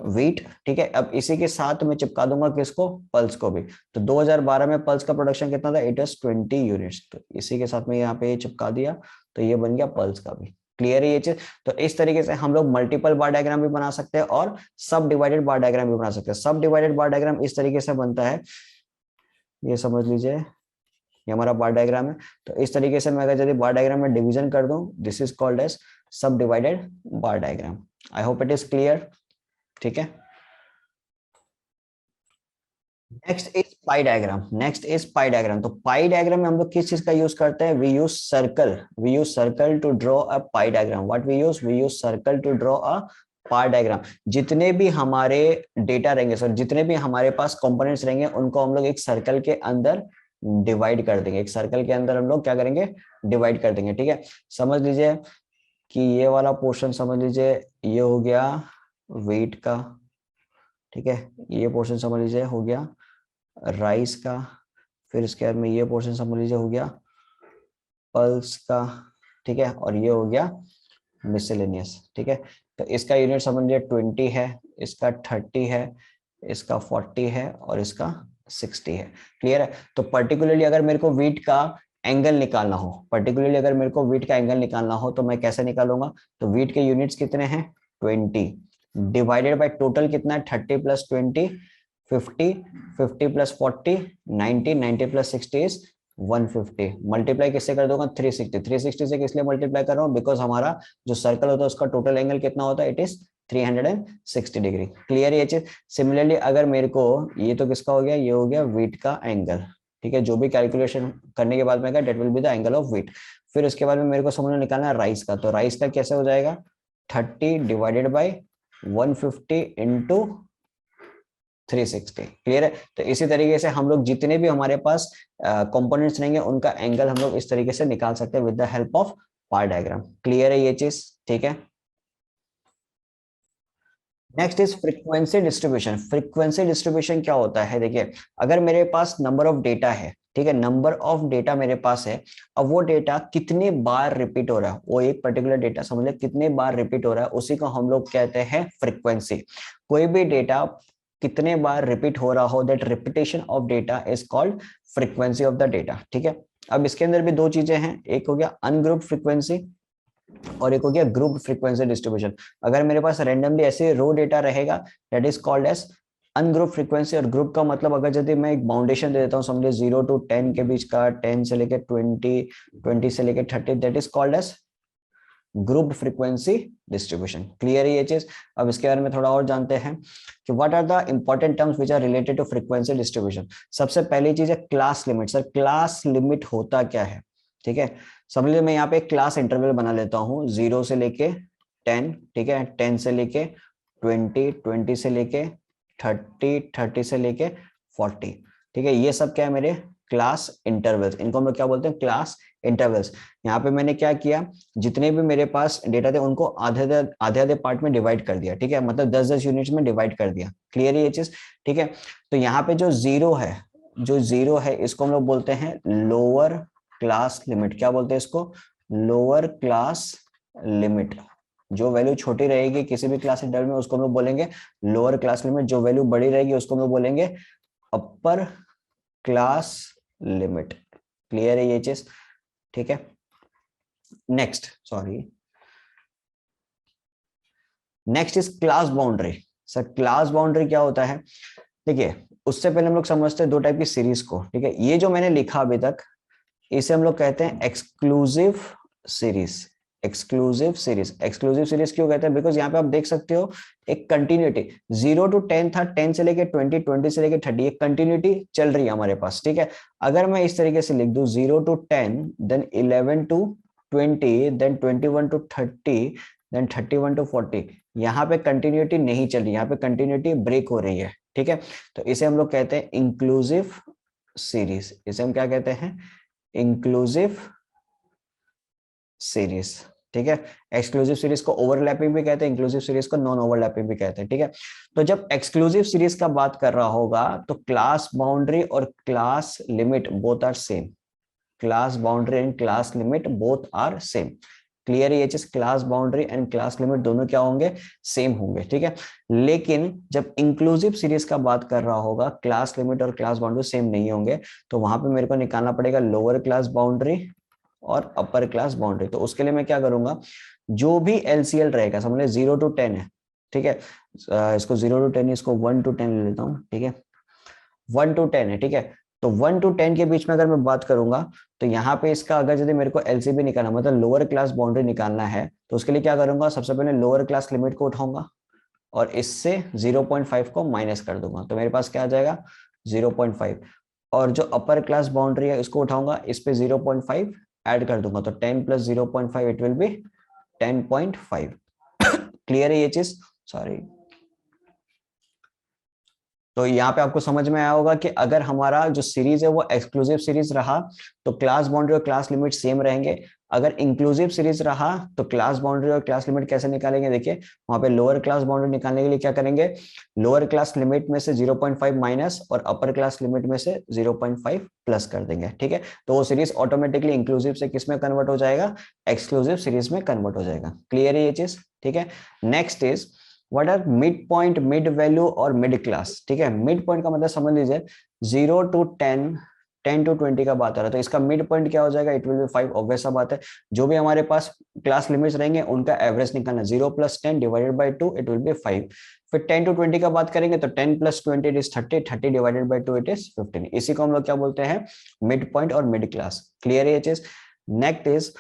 वेट। ठीक है, अब इसी के साथ मैं चिपका दूंगा किसको, पल्स को भी। तो 2012 में पल्स का प्रोडक्शन कितना था, इट इज 20 यूनिट्स। तो इसी के साथ में यहाँ पे चिपका दिया, तो ये बन गया पल्स का भी। क्लियर है ये चीज? तो इस तरीके से हम लोग मल्टीपल बार डायग्राम भी बना सकते हैं और सब डिवाइडेड बार डायग्राम भी बना सकते हैं। सब डिवाइडेड बार डायग्राम इस तरीके से बनता है, ये समझ लीजिए ये हमारा बार डायग्राम है। तो इस तरीके से मैं अगर यदि बार डायग्राम में डिवीजन कर दूं, दिस इज कॉल्ड एज सब divided bar diagram. I hope it is clear. ठीक है, next is pi diagram. Next is pi diagram. तो पाई डायग्राम में हम लोग किस चीज का यूज करते हैं, we use circle. We use circle to draw a pie diagram. What we use circle to draw a pie diagram. जितने भी हमारे डेटा रहेंगे, सर जितने भी हमारे पास कंपोनेंट्स रहेंगे उनको हम लोग एक सर्कल के अंदर डिवाइड कर देंगे। एक सर्कल के अंदर हम लोग क्या करेंगे, डिवाइड कर देंगे। ठीक है, समझ लीजिए कि ये वाला पोर्शन समझ लीजिए ये हो गया वेट का। ठीक है, ये पोर्शन समझ लीजिए हो गया राइस का। फिर इसके बाद में ये पोर्शन समझ लीजिए हो गया पल्स का। ठीक है, और ये हो गया मिसलेनियस। ठीक है, तो इसका यूनिट समझ लीजिए 20 है, इसका 30 है, इसका 40 है और इसका 60 है। क्लियर है? तो पर्टिकुलरली अगर मेरे को वेट का एंगल निकालना हो, पर्टिकुलरली अगर मेरे को वेट का एंगल निकालना हो तो मैं कैसे निकालूंगा, तो वेट के यूनिट्स कितने हैं 20 डिवाइडेड बाय टोटल कितना है 30 + 20 50, 50 + 40 90, 90 + 60 इज 150 मल्टीप्लाई किससे कर दूंगा 360, 360 से किस लिए मल्टीप्लाई कर रहा हूँ, बिकॉज हमारा जो सर्कल होता है उसका टोटल एंगल कितना होता है, इट इज 360 डिग्री। क्लियर ये चीज। सिमिलरली अगर मेरे को, ये तो किसका हो गया, ये हो गया वीट का एंगल, ठीक है, जो भी कैलकुलेशन करने के बाद में that will be the angle of वीट। फिर उसके बाद में मेरे को समझ में निकालना है राइस का, तो राइस का कैसे हो जाएगा, 30 डिवाइडेड बाई 150 इंटू 360। क्लियर है। तो इसी तरीके से हम लोग जितने भी हमारे पास कंपोनेंट्स रहेंगे उनका एंगल हम लोग इस तरीके से निकाल सकते हैं with the help of bar diagram. Clear है ये चीज, ठीक है। Next is frequency distribution. Frequency distribution क्या होता है, देखिए अगर मेरे पास नंबर ऑफ डेटा है, ठीक है, नंबर ऑफ डेटा मेरे पास है, अब वो डेटा कितने बार रिपीट हो रहा है, वो एक पर्टिकुलर डेटा समझ ले कितने बार रिपीट हो रहा है, उसी को हम लोग कहते हैं फ्रीक्वेंसी। कोई भी डेटा कितने बार रिपीट हो रहा हो, that repetition of data is called frequency of the data, ठीक है। अब इसके अंदर भी दो चीजें हैं, एक हो गया अनग्रुप्ड फ्रीक्वेंसी और एक हो गया ग्रुप फ्रीक्वेंसी डिस्ट्रीब्यूशन। अगर मेरे पास रैंडमली ऐसे रो डेटा रहेगा that is called as ungroup frequency. और ग्रुप का मतलब अगर यदि मैं एक बाउंडेशन दे देता हूँ, समझिए 0 to 10 के बीच का, 10 से लेके 20, 20 से लेके 30, that is called age group frequency distribution. Clear है ये चीज। अब इसके बारे में थोड़ा और जानते हैं कि what are the important terms which are related to frequency distribution. सबसे पहली चीज है class limit. Sir class limit होता क्या है, ठीक है। समझ लीजिए मैं यहाँ पे एक क्लास इंटरवल बना लेता हूँ 0 से लेके 10, ठीक है, 10 से लेके 20, 20 से लेके 30, 30 से लेके 40, ठीक है। ये सब क्या है मेरे क्लास इंटरवल्स, इनको हम लोग क्या बोलते हैं, क्लास इंटरवल्स। यहाँ पे मैंने क्या किया, जितने भी मेरे पास डेटा थे उनको आधे आधे आधे पार्ट में डिवाइड कर दिया, ठीक है, मतलब 10-10 यूनिट्स में डिवाइड कर दिया। क्लियर है ये चीज, ठीक है। तो यहाँ पे जो जीरो है, जो जीरो है इसको हम लोग बोलते हैं लोअर क्लास लिमिट। क्या बोलते हैं इसको, लोअर क्लास लिमिट। जो वैल्यू छोटी रहेगी किसी भी क्लास इंटरवल में उसको हम लोग बोलेंगे लोअर क्लास लिमिट, जो वैल्यू बड़ी रहेगी उसको हम लोग बोलेंगे अपर क्लास लिमिट। क्लियर है ये चीज, ठीक है। Next, sorry, next is class boundary. Sir class boundary क्या होता है, देखिए उससे पहले हम लोग समझते हैं दो टाइप की सीरीज को, ठीक है। ये जो मैंने लिखा अभी तक इसे हम लोग कहते हैं exclusive series. Exclusive series, exclusive series क्यों कहते हैं, बिकॉज यहाँ पे आप देख सकते हो एक कंटिन्यूटी 0 to 10 था, 10 से लेके 20, 20 से लेके 30, एक कंटिन्यूटी चल रही है हमारे पास, ठीक है। अगर मैं इस तरीके से लिख दूं 0 to 10, then 11 to 20, then 21 to 30, then 31 to 40, यहाँ पे कंटिन्यूटी नहीं चल रही, यहाँ पे कंटिन्यूटी ब्रेक हो रही है, ठीक है। तो इसे हम लोग कहते हैं इंक्लूसिव सीरीज। इसे हम क्या कहते हैं, इंक्लूसिव सीरीज, ठीक है। एक्सक्लूसिव सीरीज को ओवरलैपिंग भी कहते हैं, इंक्लूसिव सीरीज को नॉन ओवरलैपिंग भी कहते हैं, ठीक है। तो जब एक्सक्लूसिव सीरीज का बात कर रहा होगा तो क्लास बाउंड्री और class limit both are same. Class boundary and class limit both are same. Clear है ये चीज, class boundary and class limit दोनों क्या होंगे, सेम होंगे, ठीक है। लेकिन जब इंक्लूसिव सीरीज का बात कर रहा होगा क्लास लिमिट और क्लास बाउंड्री सेम नहीं होंगे, तो वहां पे मेरे को निकालना पड़ेगा लोअर क्लास बाउंड्री और अपर क्लास बाउंड्री। तो उसके लिए मैं क्या करूंगा, जो भी एलसीएल रहेगा, समझ ले 0 to 10 है, ठीक है, इसको 0 to 10, इसको 1 to 10 ले लेता हूँ, ठीक है, 1 to 10 है, ठीक है। तो 1 to 10 के बीच में अगर मैं बात करूंगा तो यहाँ पे इसका अगर यदि मेरे को एलसीबी निकालना मतलब लोअर क्लास बाउंड्री निकालना है, तो उसके लिए क्या करूंगा, सबसे पहले लोअर क्लास लिमिट को उठाऊंगा और इससे 0.5 को माइनस कर दूंगा, तो मेरे पास क्या आ जाएगा 0.5। और जो अपर क्लास बाउंड्री है इसको उठाऊंगा, इस पे 0.5 ऐड कर दूंगा, तो 10 + 0.5 इट विल बी 10.5। क्लियर है ये चीज, सॉरी। तो यहाँ पे आपको समझ में आया होगा कि अगर हमारा जो सीरीज है वो एक्सक्लूसिव सीरीज रहा तो क्लास बाउंड्री और क्लास लिमिट सेम रहेंगे। अगर इंक्लूसिव सीरीज रहा तो क्लास बाउंड्री और क्लास लिमिट कैसे निकालेंगे, देखिए वहां पे लोअर क्लास बाउंड्री निकालने के लिए क्या करेंगे, लोअर क्लास लिमिट में से 0.5 माइनस और अपर क्लास लिमिट में से 0.5 प्लस कर देंगे, ठीक है। तो वो सीरीज ऑटोमेटिकली इंक्लूसिव से किस में कन्वर्ट हो जाएगा, एक्सक्लूसिव सीरीज में कन्वर्ट हो जाएगा। क्लियर है ये चीज, ठीक है। Next is what are mid point, mid value और मिड क्लास, ठीक है। मिड पॉइंट का मतलब समझ लीजिए 0 to 10 10 to 20 का बात आ रहा है, तो इसका मिड पॉइंट क्या हो जाएगा, इट विल बी 5, ऑब्वियस सा बात है। जो भी हमारे पास क्लास लिमिट्स रहेंगे उनका एवरेज निकालना, 0 + 10 divided by 2 it will B 5। फिर 10 to 20 का बात करेंगे तो 10 + 20 it is 30, 30 divided by 2 it is 15। इसी को हम लोग क्या बोलते हैं, मिड पॉइंट और मिड क्लास। क्लियर है ये चीज। Next is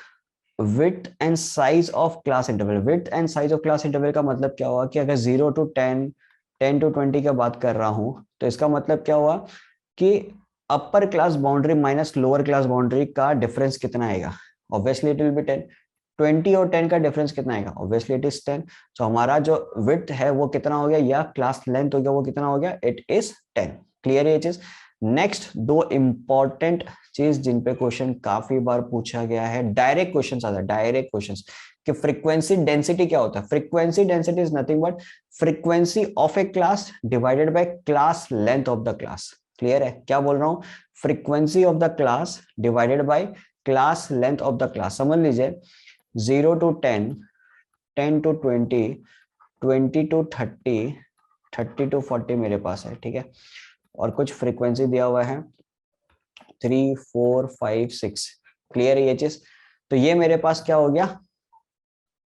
width and size of class interval. Width and size of class interval का मतलब क्या हुआ कि अगर 0 to 10, 10 to 20 की बात कर रहा हूं, तो इसका मतलब क्या हुआ कि upper class boundary minus lower class boundary का डिफरेंस कितना आएगा, ऑब्वियसली इट विल बी 10। 20 और 10 का डिफरेंस कितना आएगा, ऑब्वियसली इट इज 10। तो हमारा जो विड्थ है वो कितना हो गया, या क्लास लेंथ हो गया वो कितना हो गया, इट इज 10। क्लियर है ये चीज। नेक्स्ट दो इंपॉर्टेंट चीज जिन पे क्वेश्चन काफी बार पूछा गया है, डायरेक्ट क्वेश्चन आता है, डायरेक्ट क्वेश्चन कि फ्रीक्वेंसी डेंसिटी क्या होता है। Frequency density is nothing but frequency of A class divided by class length of the class. Clear है क्या बोल रहा हूं, frequency of the class divided by class length of the class. समझ लीजिए 0 to 10, 10 to 20, 20 to 30, 30 to 40 मेरे पास है, ठीक है। और कुछ फ्रीक्वेंसी दिया हुआ है 3, 4, 5, 6। क्लियर है ये चीज। तो ये मेरे पास क्या हो गया,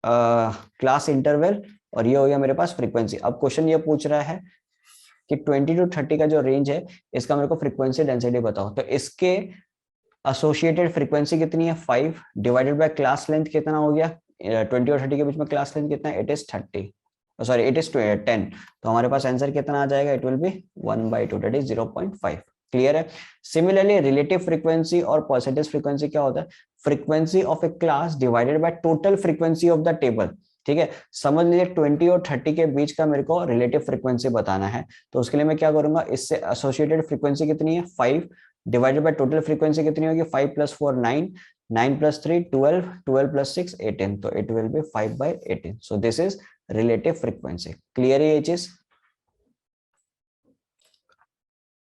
क्लास इंटरवल, और ये हो गया मेरे पास फ्रीक्वेंसी। अब क्वेश्चन ये पूछ रहा है कि 20 to 30 का जो रेंज है इसका मेरे को फ्रीक्वेंसी डेंसिटी बताओ। तो इसके एसोसिएटेड फ्रीक्वेंसी कितनी है, 5 डिवाइडेड बाय क्लास लेंथ कितना हो गया, 20 और 30 के बीच में क्लास लेंथ कितना है, it is 30, sorry it is 10। तो हमारे पास आंसर कितना आ जाएगा, it will B 1/2, that is 0.5। Clear है। सिमिलरली रिलेटिव फ्रीक्वेंसी और परसेंटेज फ्रीक्वेंसी क्या होता है, frequency of A class divided by total frequency of the table. ठीक है, समझ लीजिए 20 और 30 के बीच का मेरे को रिलेटिव फ्रीक्वेंसी बताना है, तो उसके लिए मैं क्या करूंगा, इससे एसोसिएटेड फ्रीक्वेंसी कितनी है 5 डिवाइडेड बाय टोटल फ्रीक्वेंसी कितनी होगी, 5 + 4 9, 9 + 3 12, 12 + 6 18, तो it will B 5/18। So this is relative frequency. Clear है ये चीज।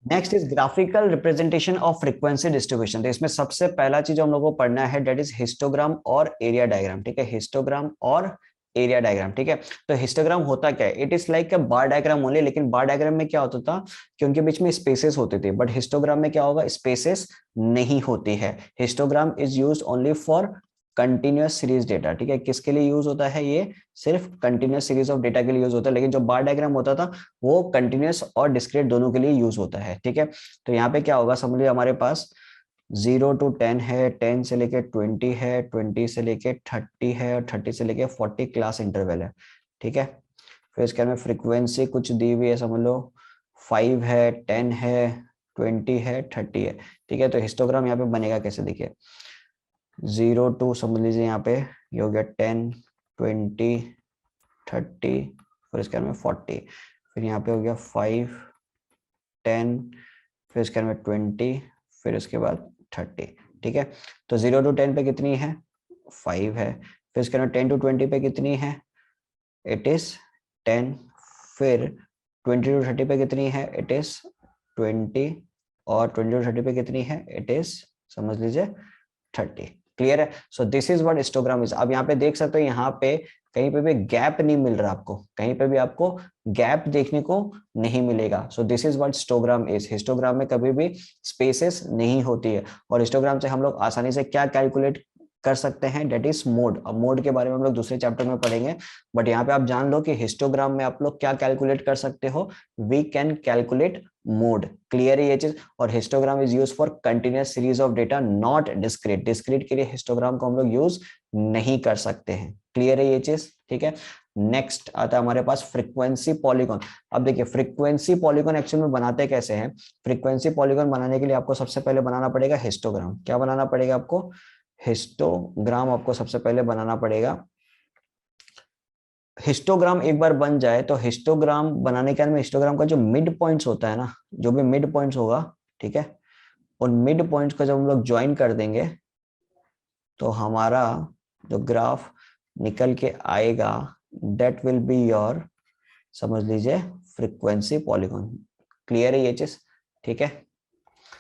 Next is graphical representation of frequency distribution. तो इसमें सबसे पहला चीज हम लोग को पढ़ना है दैट इज हिस्टोग्राम और एरिया डायग्राम। ठीक है, हिस्टोग्राम और एरिया डायग्राम। ठीक है, तो हिस्टोग्राम होता क्या है, it is like a bar diagram only. लेकिन बार डायग्राम में क्या होता था कि उनके बीच में स्पेसेस होते थे, बट हिस्टोग्राम में क्या होगा, स्पेसेस नहीं होती है। Histogram is used only for continuous series data. ठीक है, किसके लिए यूज होता है, ये सिर्फ कंटिन्यूअस सीरीज ऑफ डेटा के लिए यूज होता है। लेकिन जो बार डायग्राम होता था वो कंटिन्यूअस और डिस्क्रीट दोनों के लिए यूज होता है। ठीक है, तो यहाँ पे क्या होगा, समझ लीजिए हमारे पास 0 to 10 है, 10 से लेके 20 है, 20 से लेके 30 है, और 30 से लेके 40 क्लास इंटरवल है। ठीक है, फिर इसके अंदर फ्रीक्वेंसी कुछ दी हुई है, समझ लो 5 है, 10 है, 20 है, 30 है। ठीक है, तो हिस्टोग्राम यहाँ पे बनेगा कैसे, देखिए 0 to समझ लीजिए यहाँ पे ये हो गया 10, 20, 30, फिर इसके अंदर 40, फिर यहाँ पे हो गया 5, 10, फिर इसके अंदर 20, फिर उसके बाद 30। ठीक है, तो 0 to 10 पे कितनी है, 5 है। फिर इसके अंदर 10 to 20 पे कितनी है, इट इज 10। फिर 20 to 30 पे कितनी है, इट इज 20, और 20 to 30 पे कितनी है, इट इज समझ लीजिए 30। क्लियर है। So this is what histogram is. अब यहाँ पे देख सकते हो, यहाँ पे कहीं पे भी गैप नहीं मिल रहा आपको, कहीं पे भी आपको गैप देखने को नहीं मिलेगा। सो this is what histogram is. Histogram में कभी भी स्पेसेस नहीं होती है, और हिस्टोग्राम से हम लोग आसानी से क्या कैलकुलेट कर सकते हैं, डेट इज मोड। अब मोड के बारे में हम लोग दूसरे चैप्टर में पढ़ेंगे, बट यहाँ पे आप जान लो कि हिस्टोग्राम में आप लोग क्या कैलकुलेट कर सकते हो, we can calculate mode. Clear है ये चीज। और histogram is use for continuous series of data, not discrete. Discrete के लिए हिस्टोग्राम को हम लोग यूज नहीं कर सकते हैं। क्लियर है ये चीज, ठीक है। नेक्स्ट आता है हमारे पास फ्रीक्वेंसी पॉलीगॉन। अब देखिए फ्रीक्वेंसी पॉलीगॉन एक्चुअल में बनाते कैसे हैं। फ्रीक्वेंसी पॉलीगॉन बनाने के लिए आपको सबसे पहले बनाना पड़ेगा हिस्टोग्राम। क्या बनाना पड़ेगा आपको, हिस्टोग्राम आपको सबसे पहले बनाना पड़ेगा। हिस्टोग्राम एक बार बन जाए तो हिस्टोग्राम बनाने के बाद में हिस्टोग्राम का जो मिड पॉइंट्स होता है ना, जो भी मिड पॉइंट्स होगा, ठीक है, उन मिड पॉइंट्स को जब हम लोग ज्वाइन कर देंगे तो हमारा जो ग्राफ निकल के आएगा दैट विल बी योर, समझ लीजिए, फ्रीक्वेंसी पॉलीगॉन। क्लियर है ये चीज, ठीक है।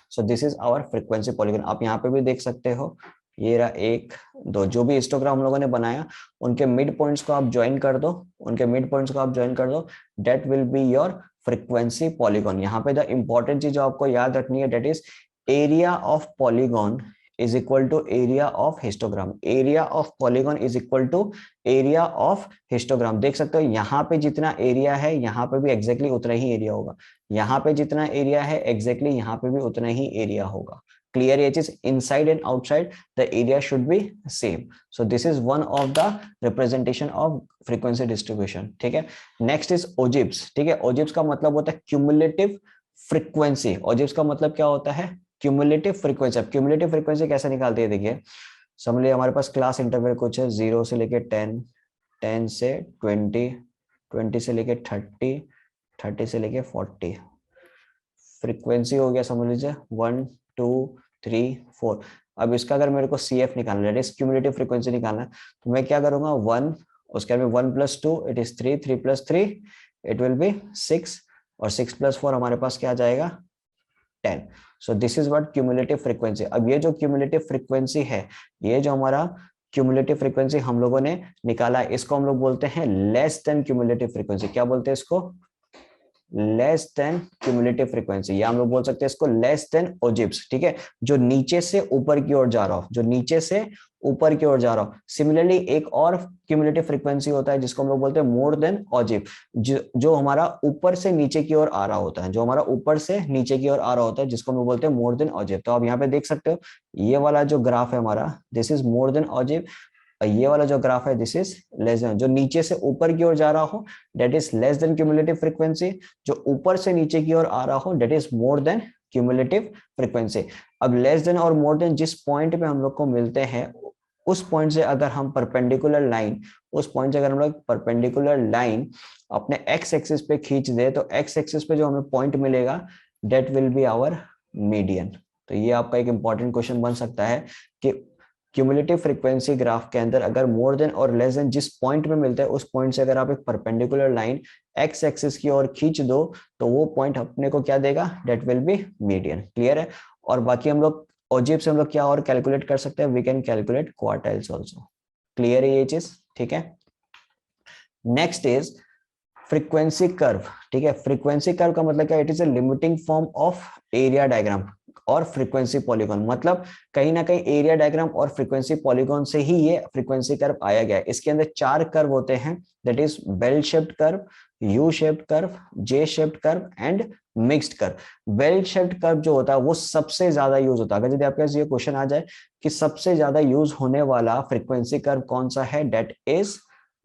So this is our frequency polygon. आप यहाँ पे भी देख सकते हो, ये रहा 1 2, जो भी हिस्टोग्राम हम लोगों ने बनाया उनके मिड पॉइंट्स को आप ज्वाइन कर दो, उनके मिड पॉइंट्स को आप ज्वाइन कर दो, that will be your frequency polygon. यहाँ पे द इंपॉर्टेंट चीज जो आपको याद रखनी है that is area of polygon is equal to area of histogram, area of polygon is equal to area of histogram. देख सकते हो यहाँ पे जितना एरिया है यहाँ पे भी एग्जैक्टली उतना ही एरिया होगा, यहाँ पे जितना एरिया है एग्जैक्टली यहाँ पे भी उतना ही एरिया होगा। क्लियर? ये चीज inside and outside the area should be same. So this is one of the representation of frequency distribution. ठीक है, नेक्स्ट इज ओजिब्स। ठीक है, ओजिब्स का मतलब होता है क्यूमुलेटिव फ्रीक्वेंसी। ओजिब्स का मतलब क्या होता है? Cumulative frequency. अब क्यूमुलेटिव फ्रीक्वेंसी कैसे निकालते हैं? देखिए समझ लीजिए हमारे पास क्लास इंटरवल कुछ है 0 से लेके 10, 10 से 20, 20 से लेके 30, 30 से लेके 40। फ्रीक्वेंसी हो गया समझ लीजिए 1 2 3 4। अब इसका अगर मेरे को CF निकालना है, क्यूमुलेटिव फ्रीक्वेंसी निकालना है, तो मैं क्या करूंगा 1, उसके बाद 1 + 2 it is 3, 3 + 3 it will B 6, और 6 + 4 हमारे पास क्या आ जाएगा 10। सो this is what cumulative frequency. अब ये जो क्यूमुलेटिव फ्रीक्वेंसी है, ये जो हमारा क्यूमुलेटिव फ्रीक्वेंसी हम लोगों ने निकाला है, इसको हम लोग बोलते हैं लेस देन क्यूमुलेटिव फ्रीक्वेंसी। क्या बोलते हैं इसको? लेस देन क्यूमुलेटिव फ्रीक्वेंसी, या हम लोग बोल सकते हैं इसको लेस देन ओजिब्स। ठीक है, जो नीचे से ऊपर की ओर जा रहा हो, जो नीचे से ऊपर की ओर जा रहा हो। सिमिलरली एक और क्यूमुलेटिव फ्रीक्वेंसी होता है जिसको हम लोग बोलते हैं मोर देन ओजिब, जो हमारा ऊपर से नीचे की ओर आ रहा होता है, जो हमारा ऊपर से नीचे की ओर आ रहा होता है, जिसको हम लोग बोलते हैं मोर देन ओजिब। तो आप यहाँ पे देख सकते हो ये वाला जो ग्राफ है हमारा, दिस इज मोर देन ओजिब, ये वाला जो ग्राफ है दिस इज लेस देन। जो नीचे से ऊपर की ओर जा रहा हो that is less than cumulative frequency, जो ऊपर से नीचे की ओर आ रहा हो that is more than cumulative frequency. अब लेस देन और मोर देन जिस पॉइंट पे हम लोग को मिलते हैं, उस पॉइंट से अगर हम परपेंडिकुलर लाइन, उस पॉइंट से अगर हम लोग परपेंडिकुलर लाइन अपने एक्स एक्सिस पे खींच दे, तो एक्स एक्सिस पे जो हमें पॉइंट मिलेगा that will be our median. तो ये आपका एक इंपॉर्टेंट क्वेश्चन बन सकता है कि क्यूमुलेटिव फ्रीक्वेंसी ग्राफ के अंदर अगर मोर देन और लेस देन जिस पॉइंट में मिलता है, उस पॉइंट से अगर आप एक परपेंडिकुलर लाइन एक्स एक्सिस की ओर खींच दो, तो वो पॉइंट अपने को क्या देगा? That will B median. Clear है? और बाकी हम लोग ओजिब से हम लोग क्या और कैलकुलेट कर सकते हैं? We can calculate quartiles also. Clear है ये चीज? ठीक है, नेक्स्ट इज फ्रीक्वेंसी कर्व। ठीक है, फ्रीक्वेंसी कर्व का मतलब क्या? It is a limiting form of area diagram और फ्रीक्वेंसी पॉलीगॉन। मतलब कहीं ना कहीं एरिया डायग्राम और फ्रीक्वेंसी पॉलीगॉन से ही ये फ्रीक्वेंसी कर्व आया गया है। इसके अंदर 4 कर्व होते हैं, that is bell shaped curve, U shaped curve, J shaped curve and mixed curve. Bell shaped curve जो होता है वो सबसे ज्यादा यूज होता है। अगर यदि आपके पास ये क्वेश्चन आ जाए कि सबसे ज्यादा यूज होने वाला फ्रीक्वेंसी कर्व कौन सा है, that is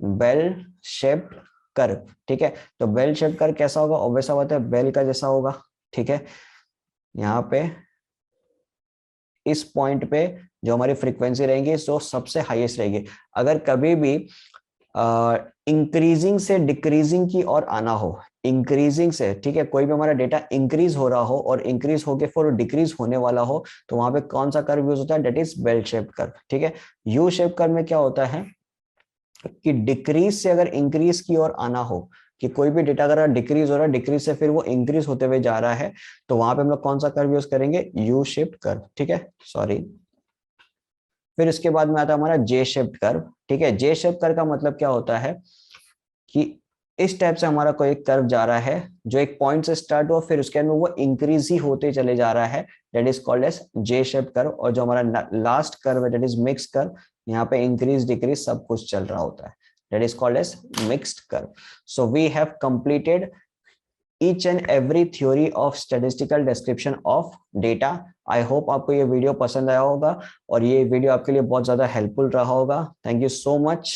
bell shaped curve. ठीक है, तो बेल शेप्ड कर्व कैसा होगा? ऑब्वियस बात है बेल का जैसा होगा। ठीक है, यहाँ पे इस पॉइंट पे जो हमारी फ्रीक्वेंसी रहेंगी सो सबसे हाईएस्ट रहेगी। अगर कभी भी इंक्रीजिंग से डिक्रीजिंग की ओर आना हो, इंक्रीजिंग से, ठीक है, कोई भी हमारा डेटा इंक्रीज हो रहा हो और इंक्रीज होके फिर डिक्रीज होने वाला हो, तो वहां पे कौन सा कर्व यूज होता है? That is bell shaped curve. ठीक है, यू शेप कर्व में क्या होता है कि डिक्रीज से अगर इंक्रीज की ओर आना हो, कि कोई भी डेटा अगर डिक्रीज हो रहा है, डिक्रीज से फिर वो इंक्रीज होते हुए जा रहा है, तो वहां पे हम लोग कौन सा कर्व यूज करेंगे? You shaped curve. ठीक है, सॉरी। फिर इसके बाद में आता है हमारा जे शेप्ड कर्व। ठीक है, जे शेप्ड कर्व का मतलब क्या होता है कि इस टाइप से हमारा कोई एक कर्व जा रहा है जो एक पॉइंट से स्टार्ट हुआ, फिर उसके अंदर वो इंक्रीज ही होते चले जा रहा है, that is called as J shaped curve. और जो हमारा लास्ट कर्व है दैट इज मिक्स कर्व, यहाँ पे इंक्रीज डिक्रीज सब कुछ चल रहा होता है, that is called as mixed curve. So we have completed each and every theory of statistical description of data। I hope आपको ये वीडियो पसंद आया होगा और ये वीडियो आपके लिए बहुत ज्यादा हेल्पफुल रहा होगा। Thank you so much.